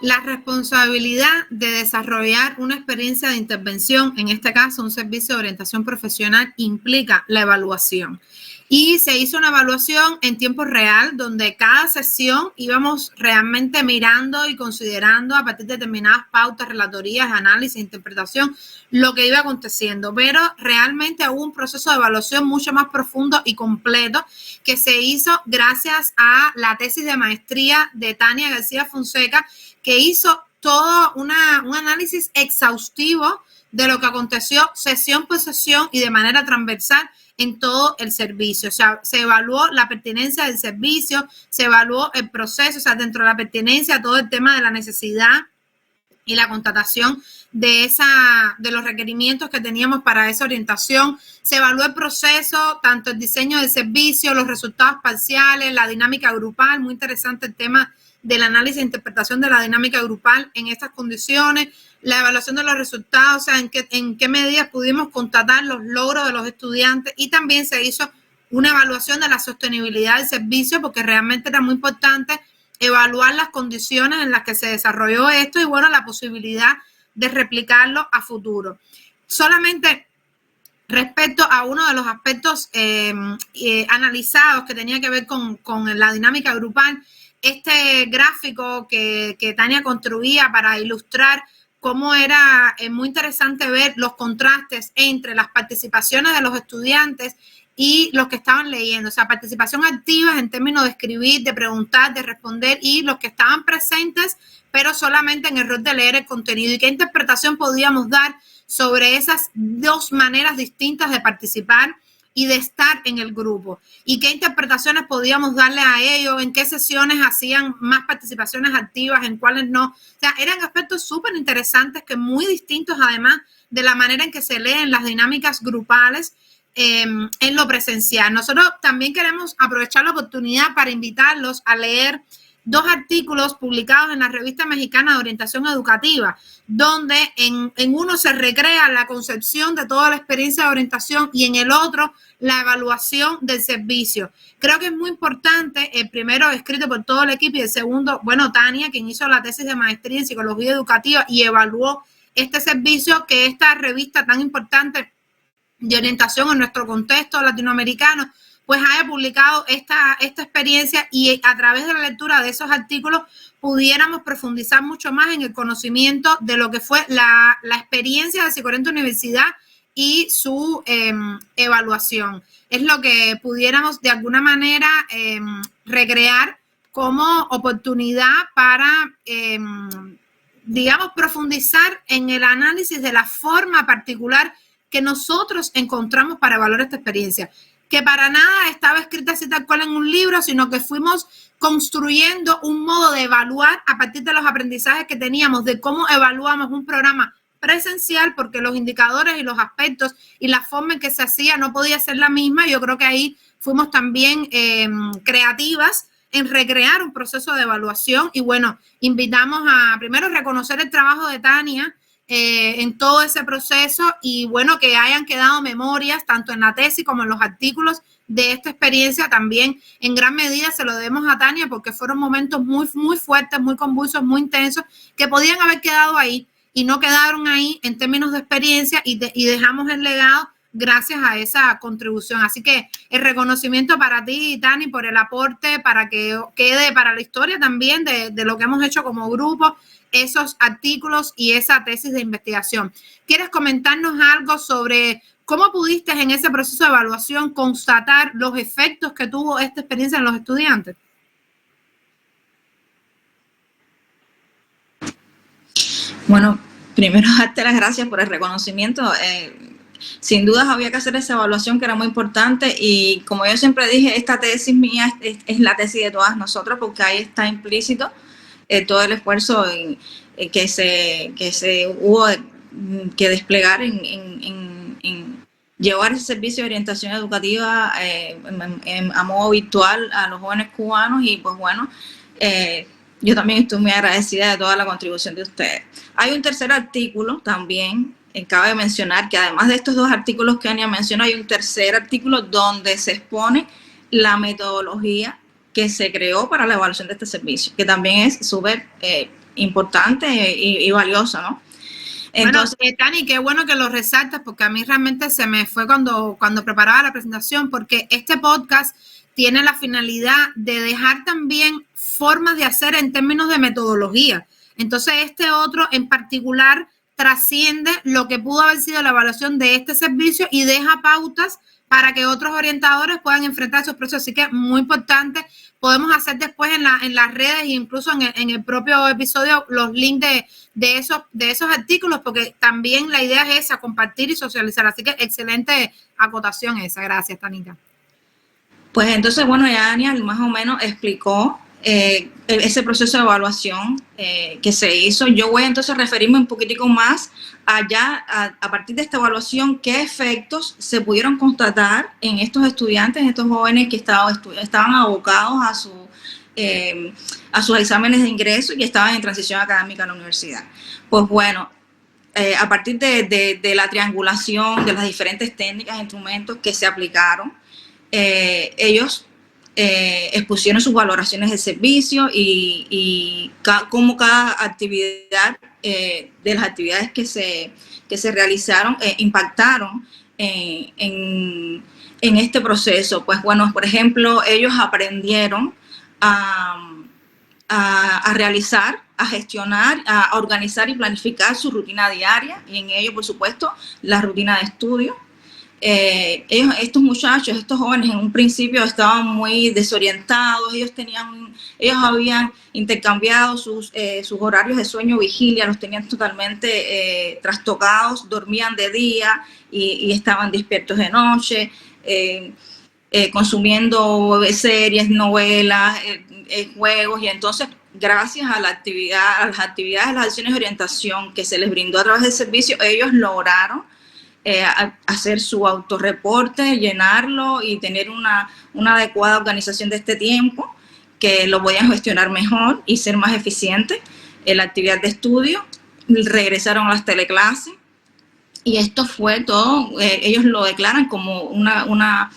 La responsabilidad de desarrollar una experiencia de intervención, en este caso un servicio de orientación profesional, implica la evaluación. Y se hizo una evaluación en tiempo real, donde cada sesión íbamos realmente mirando y considerando a partir de determinadas pautas, relatorías, análisis, interpretación, lo que iba aconteciendo. Pero realmente hubo un proceso de evaluación mucho más profundo y completo que se hizo gracias a la tesis de maestría de Tania García Fonseca, que hizo todo un análisis exhaustivo de lo que aconteció sesión por sesión y de manera transversal en todo el servicio. O sea, se evaluó la pertinencia del servicio, se evaluó el proceso, o sea, dentro de la pertinencia, todo el tema de la necesidad y la constatación de los requerimientos que teníamos para esa orientación. Se evaluó el proceso, tanto el diseño del servicio, los resultados parciales, la dinámica grupal. Muy interesante el tema del análisis e interpretación de la dinámica grupal en estas condiciones, la evaluación de los resultados, o sea, en qué medidas pudimos constatar los logros de los estudiantes, y también se hizo una evaluación de la sostenibilidad del servicio, porque realmente era muy importante evaluar las condiciones en las que se desarrolló esto y, bueno, la posibilidad de replicarlo a futuro. Solamente respecto a uno de los aspectos analizados que tenía que ver con la dinámica grupal, este gráfico que Tania construía para ilustrar cómo era muy interesante ver los contrastes entre las participaciones de los estudiantes y los que estaban leyendo, o sea, participación activa en términos de escribir, de preguntar, de responder, y los que estaban presentes, pero solamente en el rol de leer el contenido, y qué interpretación podíamos dar sobre esas dos maneras distintas de participar y de estar en el grupo, y qué interpretaciones podíamos darle a ellos, en qué sesiones hacían más participaciones activas, en cuáles no. O sea, eran aspectos súper interesantes, que muy distintos además de la manera en que se leen las dinámicas grupales en lo presencial. Nosotros también queremos aprovechar la oportunidad para invitarlos a leer dos artículos publicados en la Revista Mexicana de Orientación Educativa, donde en uno se recrea la concepción de toda la experiencia de orientación y en el otro la evaluación del servicio. Creo que es muy importante, el primero escrito por todo el equipo y el segundo, bueno, Tania, quien hizo la tesis de maestría en psicología educativa y evaluó este servicio, que esta revista tan importante de orientación en nuestro contexto latinoamericano pues haya publicado esta experiencia, y a través de la lectura de esos artículos pudiéramos profundizar mucho más en el conocimiento de lo que fue la experiencia de Psicorriente Universidad y su evaluación. Es lo que pudiéramos de alguna manera recrear como oportunidad para, digamos, profundizar en el análisis de la forma particular que nosotros encontramos para evaluar esta experiencia, que para nada estaba escrita así tal cual en un libro, sino que fuimos construyendo un modo de evaluar a partir de los aprendizajes que teníamos de cómo evaluamos un programa presencial, porque los indicadores y los aspectos y la forma en que se hacía no podía ser la misma. Yo creo que ahí fuimos también creativas en recrear un proceso de evaluación, y bueno, invitamos a primero reconocer el trabajo de Tania en todo ese proceso, y bueno, que hayan quedado memorias tanto en la tesis como en los artículos de esta experiencia. También en gran medida se lo debemos a Tania, porque fueron momentos muy, muy fuertes, muy convulsos, muy intensos, que podían haber quedado ahí y no quedaron ahí en términos de experiencia, y dejamos el legado gracias a esa contribución. Así que el reconocimiento para ti, Tani, por el aporte, para que quede para la historia también de lo que hemos hecho como grupo, esos artículos y esa tesis de investigación. ¿Quieres comentarnos algo sobre cómo pudiste en ese proceso de evaluación constatar los efectos que tuvo esta experiencia en los estudiantes? Bueno, primero darte las gracias por el reconocimiento. Sin dudas había que hacer esa evaluación que era muy importante y como yo siempre dije, esta tesis mía es la tesis de todas nosotras porque ahí está implícito todo el esfuerzo que se hubo que desplegar en llevar ese servicio de orientación educativa a modo virtual a los jóvenes cubanos y pues bueno, yo también estoy muy agradecida de toda la contribución de ustedes. Hay un tercer artículo también, cabe mencionar que además de estos dos artículos que Ania mencionó, hay un tercer artículo donde se expone la metodología que se creó para la evaluación de este servicio, que también es súper importante y valiosa, ¿no? Entonces, bueno, Tani, qué bueno que lo resaltas, porque a mí realmente se me fue cuando preparaba la presentación, porque este podcast tiene la finalidad de dejar también formas de hacer en términos de metodología. Entonces, este otro en particular trasciende lo que pudo haber sido la evaluación de este servicio y deja pautas para que otros orientadores puedan enfrentar esos procesos. Así que muy importante. Podemos hacer después en las redes e incluso en el propio episodio los links de esos artículos, porque también la idea es esa, compartir y socializar. Así que excelente acotación esa. Gracias, Tanita. Pues entonces, bueno, ya Ania más o menos explicó ese proceso de evaluación que se hizo. Yo voy entonces a referirme un poquitico más allá, a partir de esta evaluación, qué efectos se pudieron constatar en estos estudiantes, en estos jóvenes que estaban abocados a sus exámenes de ingreso y estaban en transición académica en la universidad. Pues bueno, a partir de la triangulación de las diferentes técnicas e instrumentos que se aplicaron, ellos expusieron sus valoraciones de servicio y cómo cada actividad de las actividades que se realizaron impactaron en este proceso. Pues bueno, por ejemplo, ellos aprendieron a realizar, a gestionar, a organizar y planificar su rutina diaria y en ello, por supuesto, la rutina de estudio. Estos muchachos, estos jóvenes en un principio estaban muy desorientados, ellos habían intercambiado sus horarios de sueño vigilia, los tenían totalmente trastocados, dormían de día y estaban despiertos de noche, consumiendo series, novelas, juegos, y entonces gracias a las actividades, las acciones de orientación que se les brindó a través del servicio, ellos lograron hacer su autorreporte, llenarlo y tener una adecuada organización de este tiempo, que lo podían gestionar mejor y ser más eficientes en la actividad de estudio. Regresaron a las teleclases y esto fue todo, ellos lo declaran como una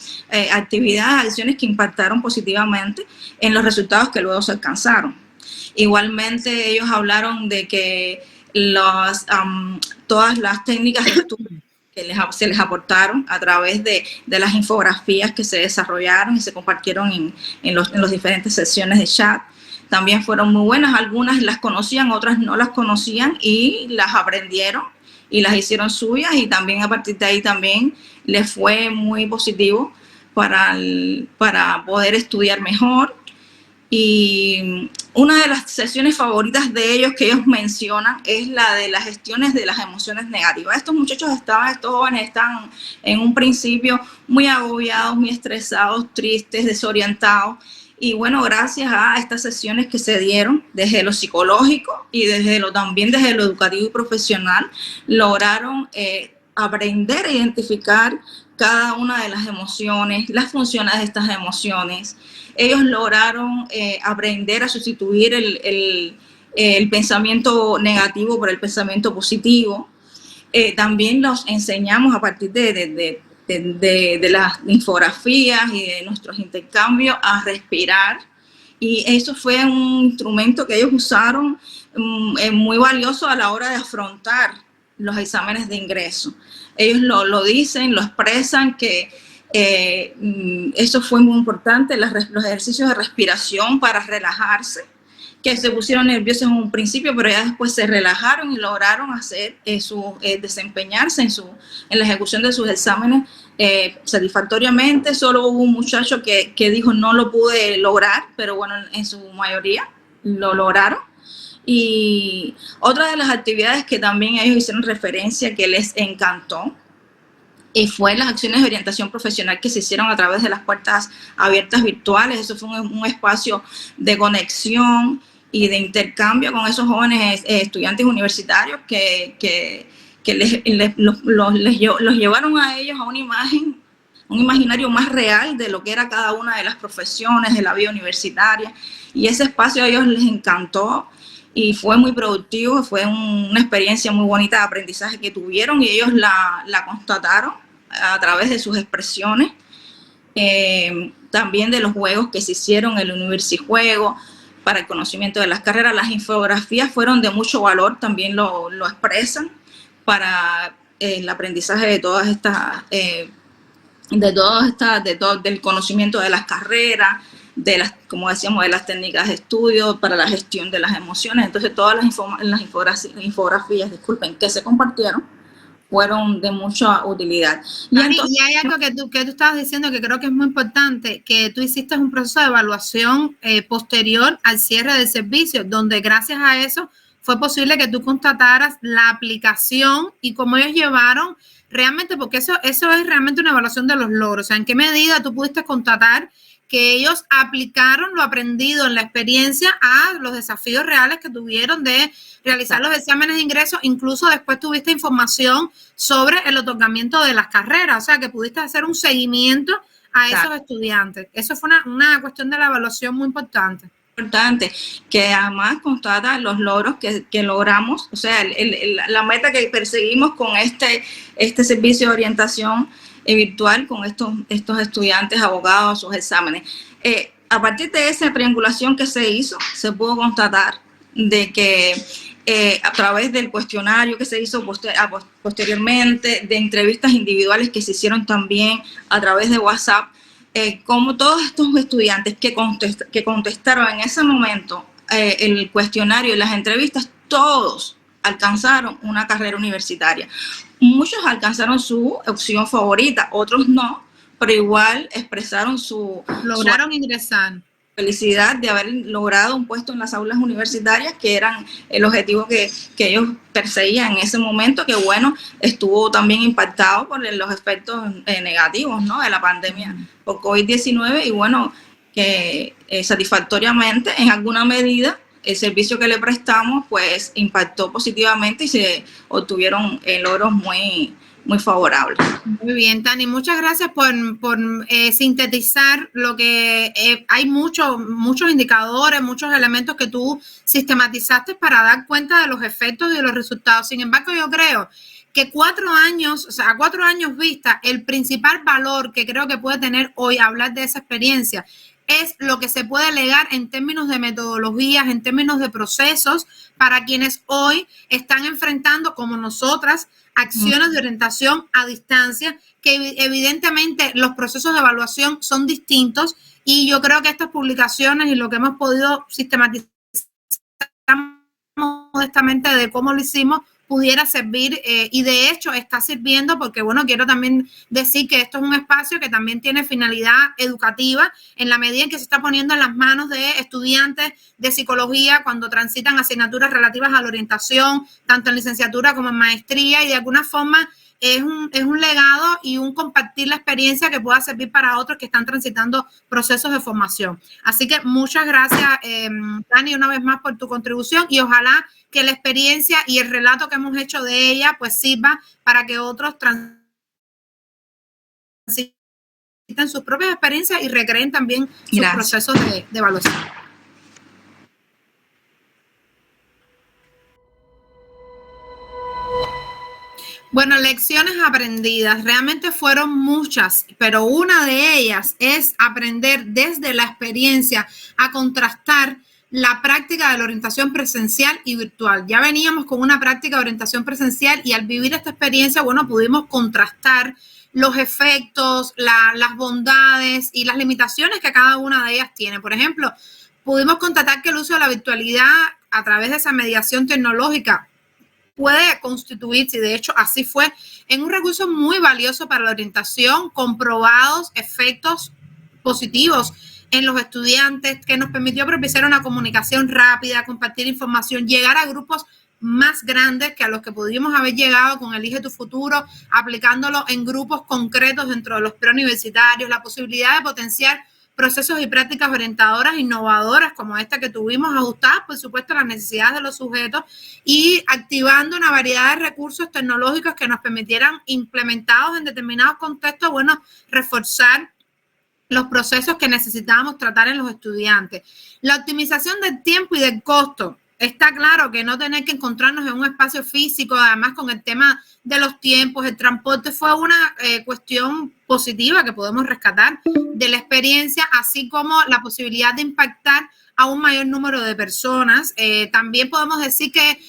actividad, acciones que impactaron positivamente en los resultados que luego se alcanzaron. Igualmente ellos hablaron de que todas las técnicas de estudio que se les aportaron a través de las infografías que se desarrollaron y se compartieron en las diferentes sesiones de chat, también fueron muy buenas. Algunas las conocían, otras no las conocían y las aprendieron y las hicieron suyas, y también a partir de ahí también les fue muy positivo para poder estudiar mejor. Y una de las sesiones favoritas de ellos que ellos mencionan es la de las gestiones de las emociones negativas. Estos jóvenes estaban en un principio muy agobiados, muy estresados, tristes, desorientados. Y bueno, gracias a estas sesiones que se dieron desde lo psicológico y también desde lo educativo y profesional, lograron aprender a identificar cada una de las emociones, las funciones de estas emociones. Ellos lograron aprender a sustituir el pensamiento negativo por el pensamiento positivo. También los enseñamos a partir de las infografías y de nuestros intercambios a respirar. Y eso fue un instrumento que ellos usaron muy valioso a la hora de afrontar los exámenes de ingreso. Ellos lo dicen, lo expresan, que eso fue muy importante, los ejercicios de respiración para relajarse, que se pusieron nerviosos en un principio, pero ya después se relajaron y lograron hacer desempeñarse en la ejecución de sus exámenes satisfactoriamente. Solo hubo un muchacho que dijo no lo pude lograr, pero bueno, en su mayoría lo lograron. Y otra de las actividades que también ellos hicieron referencia que les encantó fue las acciones de orientación profesional que se hicieron a través de las puertas abiertas virtuales. Eso fue un espacio de conexión y de intercambio con esos jóvenes estudiantes universitarios que los llevaron a ellos a una imagen, un imaginario más real de lo que era cada una de las profesiones de la vida universitaria. Y ese espacio a ellos les encantó y fue muy productivo, fue una experiencia muy bonita de aprendizaje que tuvieron y ellos la constataron a través de sus expresiones, también de los juegos que se hicieron, el Universijuego, para el conocimiento de las carreras. Las infografías fueron de mucho valor, también lo expresan para el aprendizaje de todas estas, del conocimiento de las carreras, de las, como decíamos, de las técnicas de estudio, para la gestión de las emociones. Entonces todas las infografías, disculpen, que se compartieron, fueron de mucha utilidad. Y hay algo que tú estabas diciendo que creo que es muy importante, que tú hiciste un proceso de evaluación posterior al cierre del servicio, donde gracias a eso fue posible que tú constataras la aplicación y cómo ellos llevaron realmente, porque eso es realmente una evaluación de los logros. O sea, en qué medida tú pudiste constatar que ellos aplicaron lo aprendido en la experiencia a los desafíos reales que tuvieron de realizar los exámenes de ingreso. Incluso después tuviste información sobre el otorgamiento de las carreras, o sea, que pudiste hacer un seguimiento a esos estudiantes. Eso fue una cuestión de la evaluación muy importante. Que además constata los logros que logramos, o sea, la meta que perseguimos con este servicio de orientación virtual con estos estudiantes abogados, sus exámenes. A partir de esa triangulación que se hizo, se pudo constatar de que a través del cuestionario que se hizo posteriormente, de entrevistas individuales que se hicieron también a través de WhatsApp, como todos estos estudiantes que contestaron en ese momento el cuestionario y las entrevistas, todos alcanzaron una carrera universitaria. Muchos alcanzaron su opción favorita, otros no, pero igual expresaron lograron ingresar. Felicidad de haber logrado un puesto en las aulas universitarias, que eran el objetivo que ellos perseguían en ese momento, que bueno, estuvo también impactado por los efectos negativos, ¿no?, de la pandemia por COVID-19, y bueno, que satisfactoriamente, en alguna medida, el servicio que le prestamos pues impactó positivamente y se obtuvieron logros muy favorables. Muy bien, Tani, muchas gracias por sintetizar lo que hay muchos indicadores, muchos elementos que tú sistematizaste para dar cuenta de los efectos y de los resultados. Sin embargo, yo creo que 4 años, o sea, a 4 años vista, el principal valor que creo que puede tener hoy hablar de esa experiencia es lo que se puede legar en términos de metodologías, en términos de procesos, para quienes hoy están enfrentando, como nosotras, acciones de orientación a distancia, que evidentemente los procesos de evaluación son distintos, y yo creo que estas publicaciones y lo que hemos podido sistematizar modestamente de cómo lo hicimos, pudiera servir, y de hecho está sirviendo, porque bueno, quiero también decir que esto es un espacio que también tiene finalidad educativa, en la medida en que se está poniendo en las manos de estudiantes de psicología cuando transitan asignaturas relativas a la orientación, tanto en licenciatura como en maestría, y de alguna forma es un legado y un compartir la experiencia que pueda servir para otros que están transitando procesos de formación. Así que muchas gracias, Dani, una vez más por tu contribución, y ojalá que la experiencia y el relato que hemos hecho de ella pues sirva para que otros transiten sus propias experiencias y recreen también sus procesos de evaluación. Bueno, lecciones aprendidas, realmente fueron muchas, pero una de ellas es aprender desde la experiencia a contrastar la práctica de la orientación presencial y virtual. Ya veníamos con una práctica de orientación presencial y al vivir esta experiencia, bueno, pudimos contrastar los efectos, las bondades y las limitaciones que cada una de ellas tiene. Por ejemplo, pudimos constatar que el uso de la virtualidad a través de esa mediación tecnológica puede constituirse, y de hecho así fue, en un recurso muy valioso para la orientación, con probados efectos positivos en los estudiantes, que nos permitió propiciar una comunicación rápida, compartir información, llegar a grupos más grandes que a los que pudimos haber llegado con Elige tu Futuro, aplicándolo en grupos concretos dentro de los preuniversitarios, la posibilidad de potenciar procesos y prácticas orientadoras, innovadoras, como esta que tuvimos, ajustadas, por supuesto, a las necesidades de los sujetos y activando una variedad de recursos tecnológicos que nos permitieran, implementados en determinados contextos, bueno, reforzar los procesos que necesitábamos tratar en los estudiantes. La optimización del tiempo y del costo. Está claro que no tener que encontrarnos en un espacio físico, además con el tema de los tiempos, el transporte, fue una cuestión positiva que podemos rescatar de la experiencia, así como la posibilidad de impactar a un mayor número de personas. También podemos decir que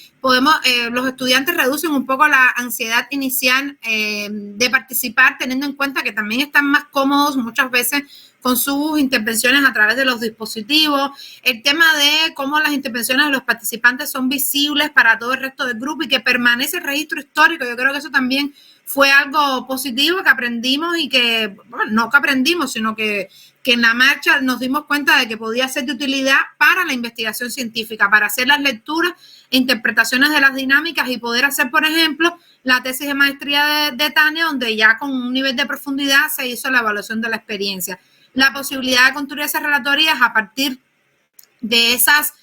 los estudiantes reducen un poco la ansiedad inicial de participar, teniendo en cuenta que también están más cómodos muchas veces con sus intervenciones a través de los dispositivos, el tema de cómo las intervenciones de los participantes son visibles para todo el resto del grupo y que permanece el registro histórico. Yo creo que eso también fue algo positivo que aprendimos y que, bueno, no que aprendimos, sino que en la marcha nos dimos cuenta de que podía ser de utilidad para la investigación científica, para hacer las lecturas e interpretaciones de las dinámicas y poder hacer, por ejemplo, la tesis de maestría de Tania, donde ya con un nivel de profundidad se hizo la evaluación de la experiencia. La posibilidad de construir esas relatorías a partir de esas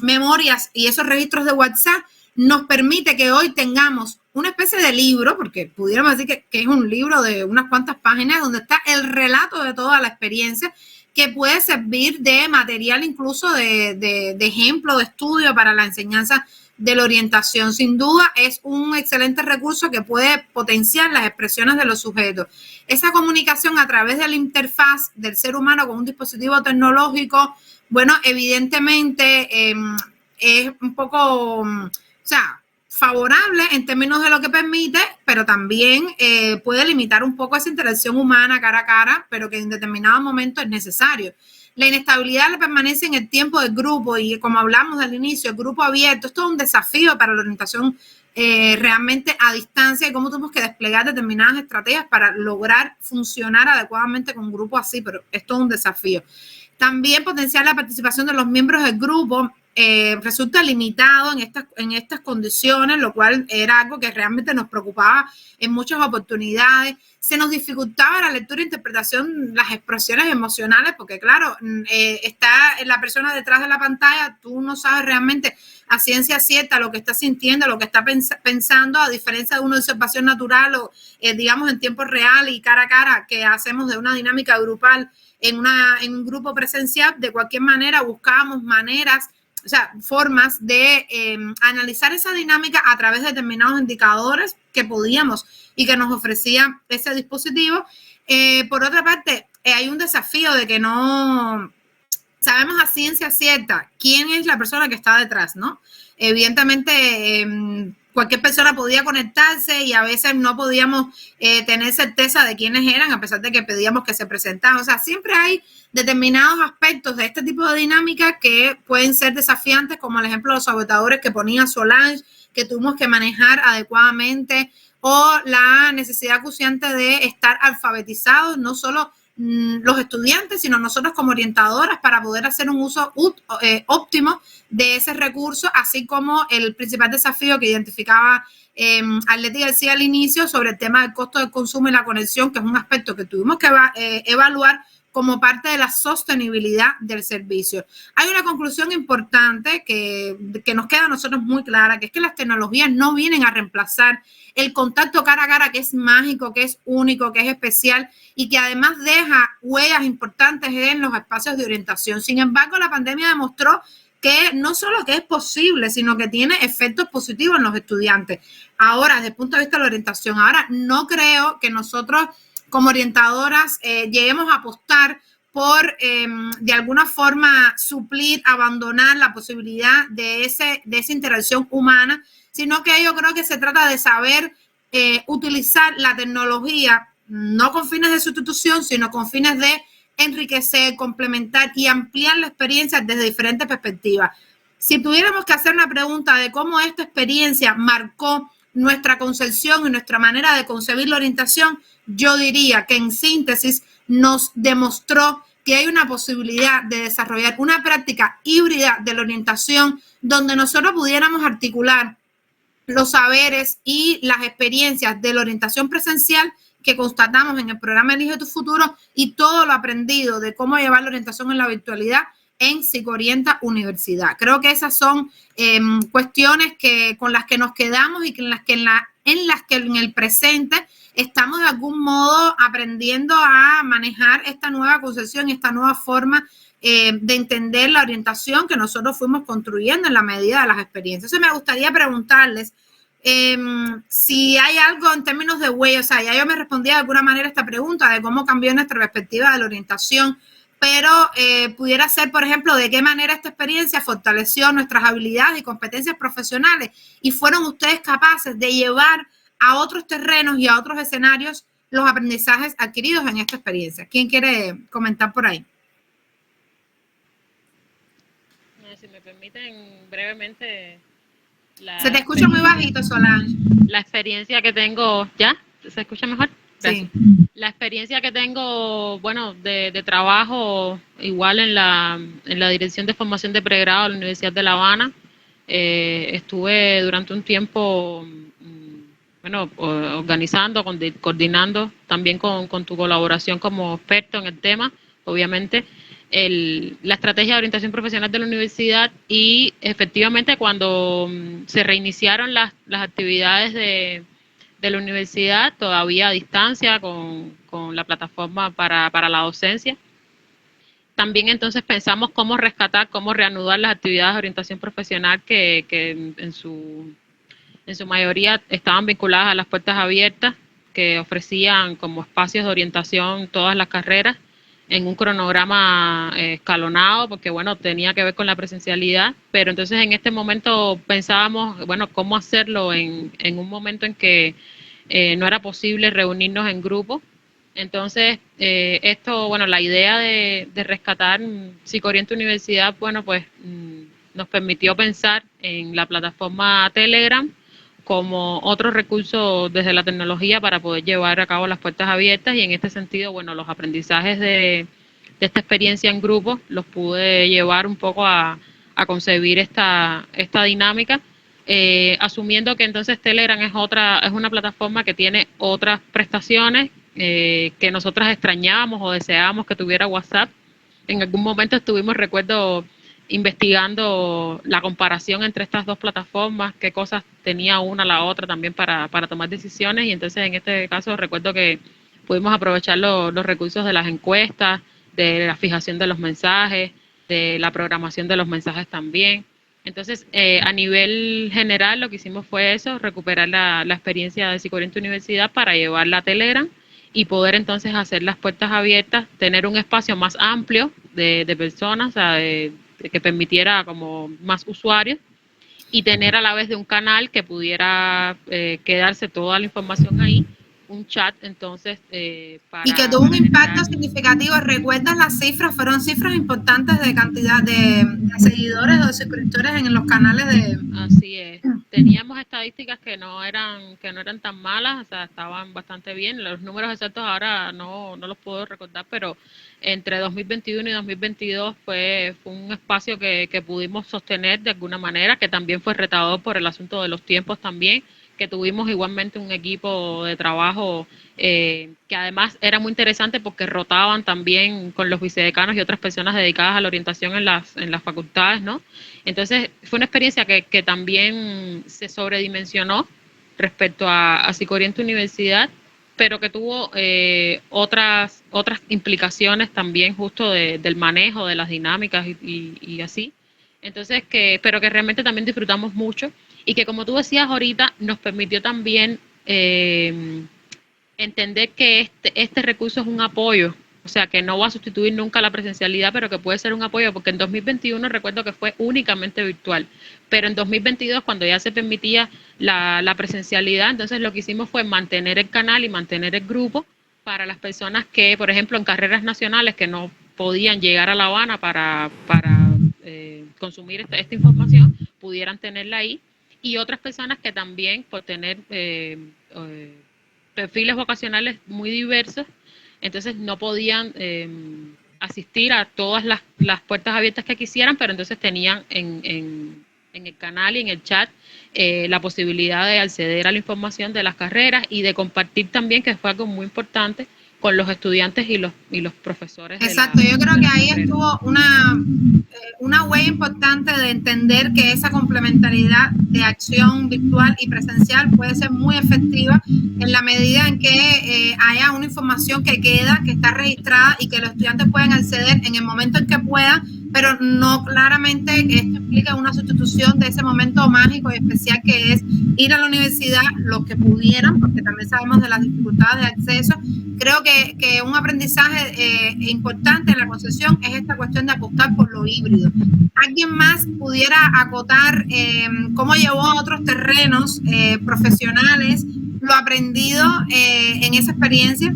memorias y esos registros de WhatsApp nos permite que hoy tengamos una especie de libro, porque pudiéramos decir que es un libro de unas cuantas páginas donde está el relato de toda la experiencia, que puede servir de material incluso de ejemplo, de estudio para la enseñanza de la orientación. Sin duda es un excelente recurso que puede potenciar las expresiones de los sujetos. Esa comunicación a través de la interfaz del ser humano con un dispositivo tecnológico, bueno, evidentemente es un poco, favorable en términos de lo que permite, pero también puede limitar un poco esa interacción humana cara a cara, pero que en determinado momento es necesario. La inestabilidad, la permanencia en el tiempo del grupo y como hablamos al inicio, el grupo abierto, esto es un desafío para la orientación realmente a distancia y cómo tenemos que desplegar determinadas estrategias para lograr funcionar adecuadamente con un grupo así, pero esto es un desafío. También potenciar la participación de los miembros del grupo resulta limitado en estas condiciones, lo cual era algo que realmente nos preocupaba en muchas oportunidades. Se nos dificultaba la lectura e interpretación, las expresiones emocionales, porque claro, está la persona detrás de la pantalla, tú no sabes realmente a ciencia cierta lo que está sintiendo, lo que está pensando, a diferencia de una observación natural o digamos en tiempo real y cara a cara que hacemos de una dinámica grupal en un grupo presencial. De cualquier manera buscábamos maneras, formas de analizar esa dinámica a través de determinados indicadores que podíamos y que nos ofrecía ese dispositivo. Por otra parte, hay un desafío de que no sabemos a ciencia cierta quién es la persona que está detrás, ¿no? Evidentemente, cualquier persona podía conectarse y a veces no podíamos tener certeza de quiénes eran, a pesar de que pedíamos que se presentaran. Siempre hay determinados aspectos de este tipo de dinámica que pueden ser desafiantes, como el ejemplo de los sabotadores que ponía Solange, que tuvimos que manejar adecuadamente, o la necesidad acuciante de estar alfabetizados, no solo los estudiantes, sino nosotros como orientadoras, para poder hacer un uso óptimo de ese recurso, así como el principal desafío que identificaba Arleti García al inicio sobre el tema del costo del consumo y la conexión, que es un aspecto que tuvimos que evaluar como parte de la sostenibilidad del servicio. Hay una conclusión importante que nos queda a nosotros muy clara, que es que las tecnologías no vienen a reemplazar el contacto cara a cara, que es mágico, que es único, que es especial y que además deja huellas importantes en los espacios de orientación. Sin embargo, la pandemia demostró que no solo que es posible, sino que tiene efectos positivos en los estudiantes. Ahora, desde el punto de vista de la orientación, ahora no creo que nosotros como orientadoras lleguemos a apostar por de alguna forma suplir, abandonar la posibilidad de esa interacción humana, sino que yo creo que se trata de saber utilizar la tecnología no con fines de sustitución, sino con fines de enriquecer, complementar y ampliar la experiencia desde diferentes perspectivas. Si tuviéramos que hacer una pregunta de cómo esta experiencia marcó nuestra concepción y nuestra manera de concebir la orientación, yo diría que en síntesis nos demostró que hay una posibilidad de desarrollar una práctica híbrida de la orientación donde nosotros pudiéramos articular los saberes y las experiencias de la orientación presencial que constatamos en el programa Elige tu Futuro y todo lo aprendido de cómo llevar la orientación en la virtualidad en Psicoorienta Universidad. Creo que esas son cuestiones con las que nos quedamos y en las que en el presente estamos de algún modo aprendiendo a manejar esta nueva concepción, esta nueva forma de entender la orientación que nosotros fuimos construyendo en la medida de las experiencias. Entonces me gustaría preguntarles si hay algo en términos de huella, o sea, ya yo me respondí de alguna manera a esta pregunta de cómo cambió nuestra perspectiva de la orientación, pero pudiera ser, por ejemplo, de qué manera esta experiencia fortaleció nuestras habilidades y competencias profesionales y fueron ustedes capaces de llevar a otros terrenos y a otros escenarios los aprendizajes adquiridos en esta experiencia. ¿Quién quiere comentar por ahí? Si me permiten brevemente. Se te escucha muy bajito, Solange. La experiencia que tengo, ¿ya? ¿Se escucha mejor? Gracias. Sí. La experiencia que tengo, bueno, de trabajo igual en la Dirección de Formación de Pregrado de la Universidad de La Habana. Estuve durante un tiempo, bueno, organizando, coordinando, también con tu colaboración como experto en el tema, obviamente, la estrategia de orientación profesional de la universidad y efectivamente cuando se reiniciaron las actividades de la universidad, todavía a distancia con la plataforma para la docencia. También entonces pensamos cómo rescatar, cómo reanudar las actividades de orientación profesional que en su mayoría estaban vinculadas a las puertas abiertas, que ofrecían como espacios de orientación todas las carreras en un cronograma escalonado, porque bueno, tenía que ver con la presencialidad, pero entonces en este momento pensábamos, bueno, cómo hacerlo en un momento en que no era posible reunirnos en grupo. Entonces, esto, bueno, la idea de rescatar Psicoorienta Universidad, bueno, pues nos permitió pensar en la plataforma Telegram como otro recurso desde la tecnología para poder llevar a cabo las puertas abiertas y en este sentido, bueno, los aprendizajes de esta experiencia en grupo los pude llevar un poco a concebir esta dinámica, asumiendo que entonces Telegram es una plataforma que tiene otras prestaciones que nosotras extrañábamos o deseábamos que tuviera WhatsApp. En algún momento estuvimos, recuerdo, investigando la comparación entre estas dos plataformas, qué cosas tenía una la otra también para tomar decisiones y entonces en este caso recuerdo que pudimos aprovechar los recursos de las encuestas, de la fijación de los mensajes, de la programación de los mensajes también. Entonces, a nivel general lo que hicimos fue eso, recuperar la experiencia de Psicoorienta Universidad para llevarla a Telegram y poder entonces hacer las puertas abiertas, tener un espacio más amplio de personas, o sea, que permitiera como más usuarios y tener a la vez de un canal que pudiera quedarse toda la información ahí, un chat entonces para... Y que tuvo un impacto significativo. ¿Recuerdas las cifras? Fueron cifras importantes de cantidad de seguidores o de suscriptores en los canales de... Así es. Teníamos estadísticas que no eran tan malas, o sea, estaban bastante bien. Los números exactos ahora no los puedo recordar, pero entre 2021 y 2022 fue un espacio que pudimos sostener de alguna manera, que también fue retador por el asunto de los tiempos también, que tuvimos igualmente un equipo de trabajo que además era muy interesante porque rotaban también con los vicedecanos y otras personas dedicadas a la orientación en las facultades, ¿no? Entonces fue una experiencia que también se sobredimensionó respecto a Psicoorienta Universidad, pero que tuvo otras implicaciones también justo del manejo de las dinámicas y así. Entonces, pero que realmente también disfrutamos mucho y que como tú decías ahorita, nos permitió también entender que este recurso es un apoyo, o sea, que no va a sustituir nunca la presencialidad, pero que puede ser un apoyo, porque en 2021 recuerdo que fue únicamente virtual, pero en 2022 cuando ya se permitía la presencialidad, entonces lo que hicimos fue mantener el canal y mantener el grupo para las personas que, por ejemplo, en carreras nacionales que no podían llegar a La Habana para consumir esta información, pudieran tenerla ahí, y otras personas que también por tener perfiles vocacionales muy diversos, entonces no podían asistir a todas las puertas abiertas que quisieran, pero entonces tenían en el canal y en el chat la posibilidad de acceder a la información de las carreras y de compartir también, que fue algo muy importante, con los estudiantes y los profesores. Exacto, yo creo que ahí estuvo una huella importante de entender que esa complementariedad de acción virtual y presencial puede ser muy efectiva en la medida en que haya una información que queda, que está registrada y que los estudiantes pueden acceder en el momento en que puedan, pero no claramente que esto implica una sustitución de ese momento mágico y especial que es ir a la universidad los que pudieran, porque también sabemos de las dificultades de acceso. Creo que un aprendizaje importante en la concesión es esta cuestión de apostar por lo híbrido. ¿Alguien más pudiera acotar cómo llevó a otros terrenos profesionales lo aprendido en esa experiencia?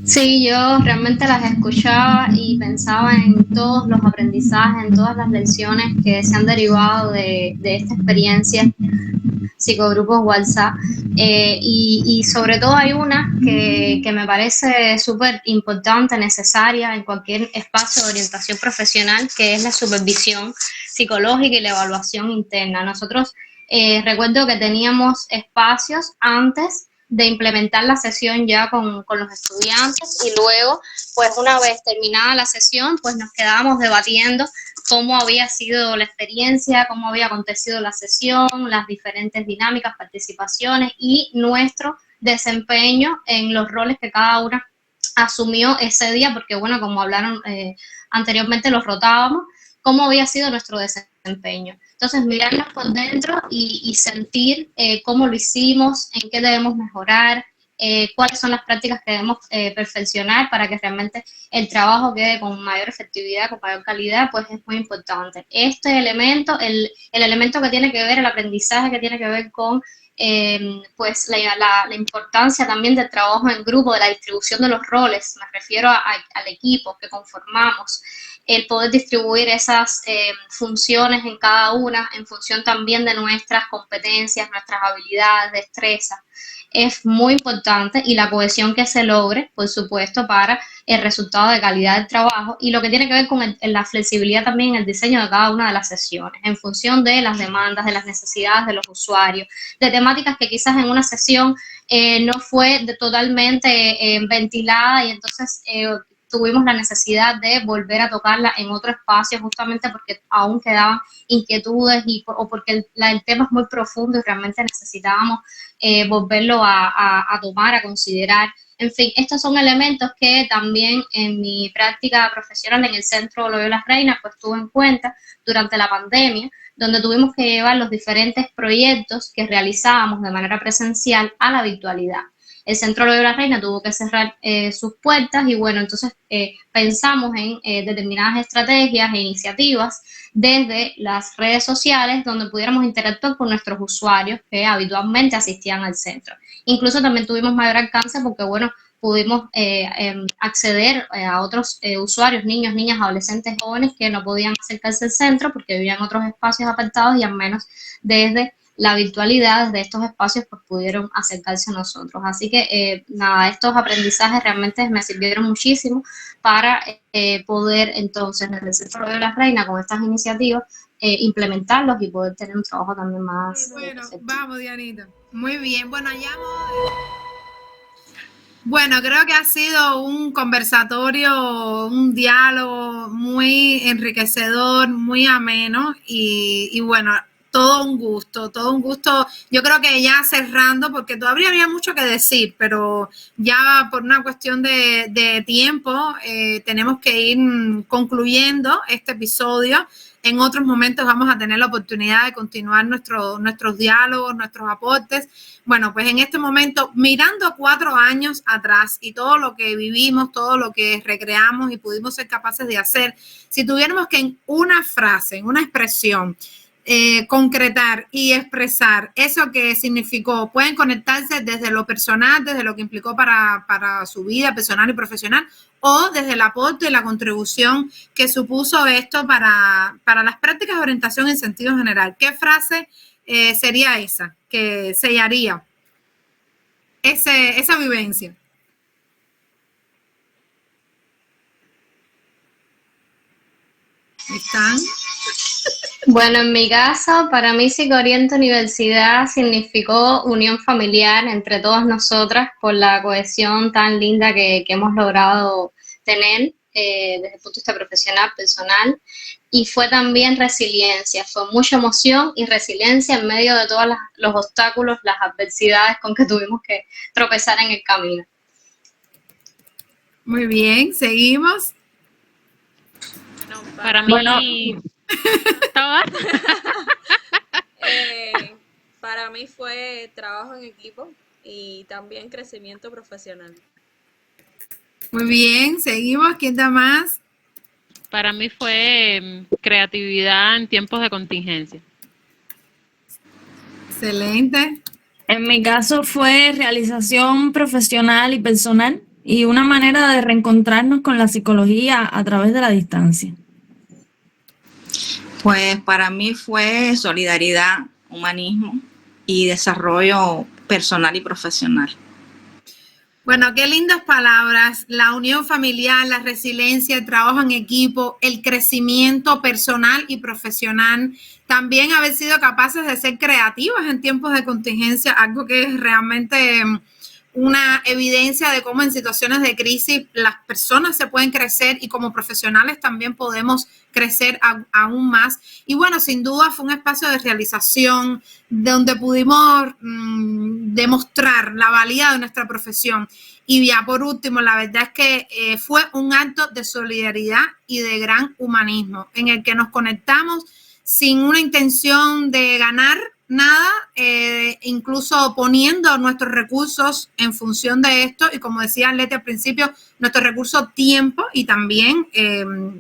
Sí, yo realmente las escuchaba y pensaba en todos los aprendizajes, en todas las lecciones que se han derivado de esta experiencia, psicogrupos WhatsApp, y sobre todo hay una que me parece súper importante, necesaria en cualquier espacio de orientación profesional, que es la supervisión psicológica y la evaluación interna. Nosotros recuerdo que teníamos espacios antes de implementar la sesión ya con los estudiantes y luego, pues una vez terminada la sesión, pues nos quedábamos debatiendo cómo había sido la experiencia, cómo había acontecido la sesión, las diferentes dinámicas, participaciones y nuestro desempeño en los roles que cada una asumió ese día, porque bueno, como hablaron anteriormente, los rotábamos, cómo había sido nuestro desempeño. Entonces, mirarnos por dentro y sentir cómo lo hicimos, en qué debemos mejorar, cuáles son las prácticas que debemos perfeccionar para que realmente el trabajo quede con mayor efectividad, con mayor calidad, pues es muy importante. Este elemento, el elemento que tiene que ver, el aprendizaje que tiene que ver con pues la importancia también del trabajo en grupo, de la distribución de los roles, me refiero al equipo que conformamos, el poder distribuir esas funciones en cada una en función también de nuestras competencias, nuestras habilidades, destrezas, es muy importante, y la cohesión que se logre, por supuesto, para el resultado de calidad del trabajo, y lo que tiene que ver con la flexibilidad también en el diseño de cada una de las sesiones, en función de las demandas, de las necesidades de los usuarios, de temáticas que quizás en una sesión no fue totalmente ventilada y entonces tuvimos la necesidad de volver a tocarla en otro espacio justamente porque aún quedaban inquietudes o porque el tema es muy profundo y realmente necesitábamos volverlo a tomar, a considerar. En fin, estos son elementos que también en mi práctica profesional en el Centro Loyola Reina pues tuve en cuenta durante la pandemia, donde tuvimos que llevar los diferentes proyectos que realizábamos de manera presencial a la virtualidad. El Centro Loyola Reina tuvo que cerrar sus puertas y bueno, entonces pensamos en determinadas estrategias e iniciativas desde las redes sociales donde pudiéramos interactuar con nuestros usuarios que habitualmente asistían al centro. Incluso también tuvimos mayor alcance porque bueno, pudimos acceder a otros usuarios, niños, niñas, adolescentes, jóvenes que no podían acercarse al centro porque vivían en otros espacios apartados y al menos desde la virtualidad de estos espacios pues pudieron acercarse a nosotros. Así que nada, estos aprendizajes realmente me sirvieron muchísimo para poder entonces desde el Centro de la Reina con estas iniciativas implementarlos y poder tener un trabajo también más bueno, efectivo. vamos Dianita, muy bien, bueno, creo que ha sido un conversatorio, un diálogo muy enriquecedor, muy ameno y bueno, todo un gusto, todo un gusto. Yo creo que ya cerrando, porque todavía había mucho que decir, pero ya por una cuestión de tiempo tenemos que ir concluyendo este episodio. En otros momentos vamos a tener la oportunidad de continuar nuestros diálogos, nuestros aportes. Bueno, pues en este momento, mirando 4 años atrás y todo lo que vivimos, todo lo que recreamos y pudimos ser capaces de hacer, si tuviéramos que en una frase, en una expresión, concretar y expresar eso que significó, pueden conectarse desde lo personal, desde lo que implicó para su vida personal y profesional, o desde el aporte y la contribución que supuso esto para las prácticas de orientación en sentido general. ¿Qué frase sería esa que sellaría esa vivencia? ¿Están? Bueno, en mi caso, para mí Psicooriente Universidad significó unión familiar entre todas nosotras por la cohesión tan linda que hemos logrado tener desde el punto de vista profesional, personal, y fue también resiliencia, fue mucha emoción y resiliencia en medio de todos los obstáculos, las adversidades con que tuvimos que tropezar en el camino. Muy bien, seguimos. Bueno, Para mí, ¿estaba? Para mí fue trabajo en equipo y también crecimiento profesional. Muy bien, seguimos. ¿Quién da más? Para mí fue creatividad en tiempos de contingencia. Excelente. En mi caso fue realización profesional y personal y una manera de reencontrarnos con la psicología a través de la distancia. Pues para mí fue solidaridad, humanismo y desarrollo personal y profesional. Bueno, qué lindas palabras. La unión familiar, la resiliencia, el trabajo en equipo, el crecimiento personal y profesional. También haber sido capaces de ser creativas en tiempos de contingencia, algo que es realmente una evidencia de cómo en situaciones de crisis las personas se pueden crecer y como profesionales también podemos crecer aún más. Y bueno, sin duda fue un espacio de realización donde pudimos demostrar la valía de nuestra profesión. Y ya por último, la verdad es que fue un acto de solidaridad y de gran humanismo en el que nos conectamos sin una intención de ganar nada, incluso poniendo nuestros recursos en función de esto y como decía Leti al principio, nuestro recurso tiempo y también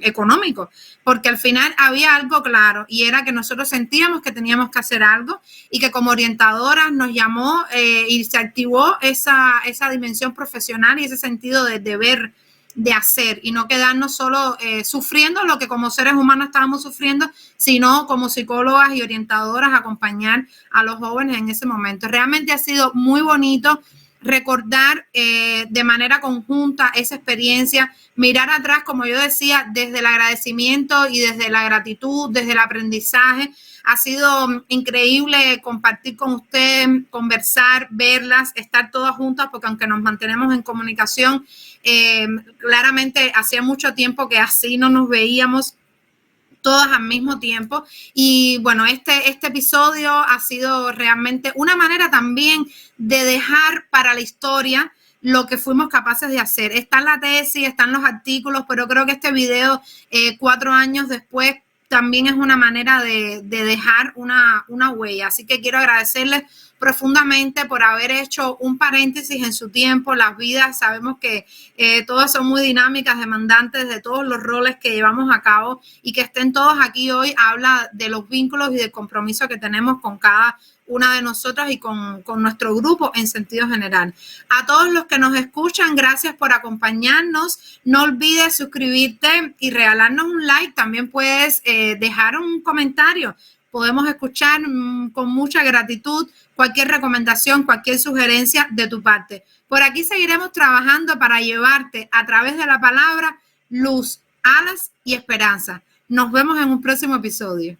económico, porque al final había algo claro y era que nosotros sentíamos que teníamos que hacer algo y que como orientadoras nos llamó y se activó esa dimensión profesional y ese sentido de deber de hacer y no quedarnos solo sufriendo lo que como seres humanos estábamos sufriendo, sino como psicólogas y orientadoras acompañar a los jóvenes en ese momento. Realmente ha sido muy bonito recordar de manera conjunta esa experiencia, mirar atrás, como yo decía, desde el agradecimiento y desde la gratitud, desde el aprendizaje. Ha sido increíble compartir con ustedes, conversar, verlas, estar todas juntas, porque aunque nos mantenemos en comunicación, claramente hacía mucho tiempo que así no nos veíamos todas al mismo tiempo. Y bueno, este episodio ha sido realmente una manera también de dejar para la historia lo que fuimos capaces de hacer. Está en la tesis, están los artículos, pero creo que este video 4 años después también es una manera de dejar una huella. Así que quiero agradecerles profundamente por haber hecho un paréntesis en su tiempo. Las vidas, sabemos que todas son muy dinámicas, demandantes de todos los roles que llevamos a cabo y que estén todos aquí hoy habla de los vínculos y del compromiso que tenemos con cada una de nosotras y con nuestro grupo en sentido general. A todos los que nos escuchan, gracias por acompañarnos. No olvides suscribirte y regalarnos un like. También puedes dejar un comentario. Podemos escuchar con mucha gratitud cualquier recomendación, cualquier sugerencia de tu parte. Por aquí seguiremos trabajando para llevarte a través de la palabra luz, alas y esperanza. Nos vemos en un próximo episodio.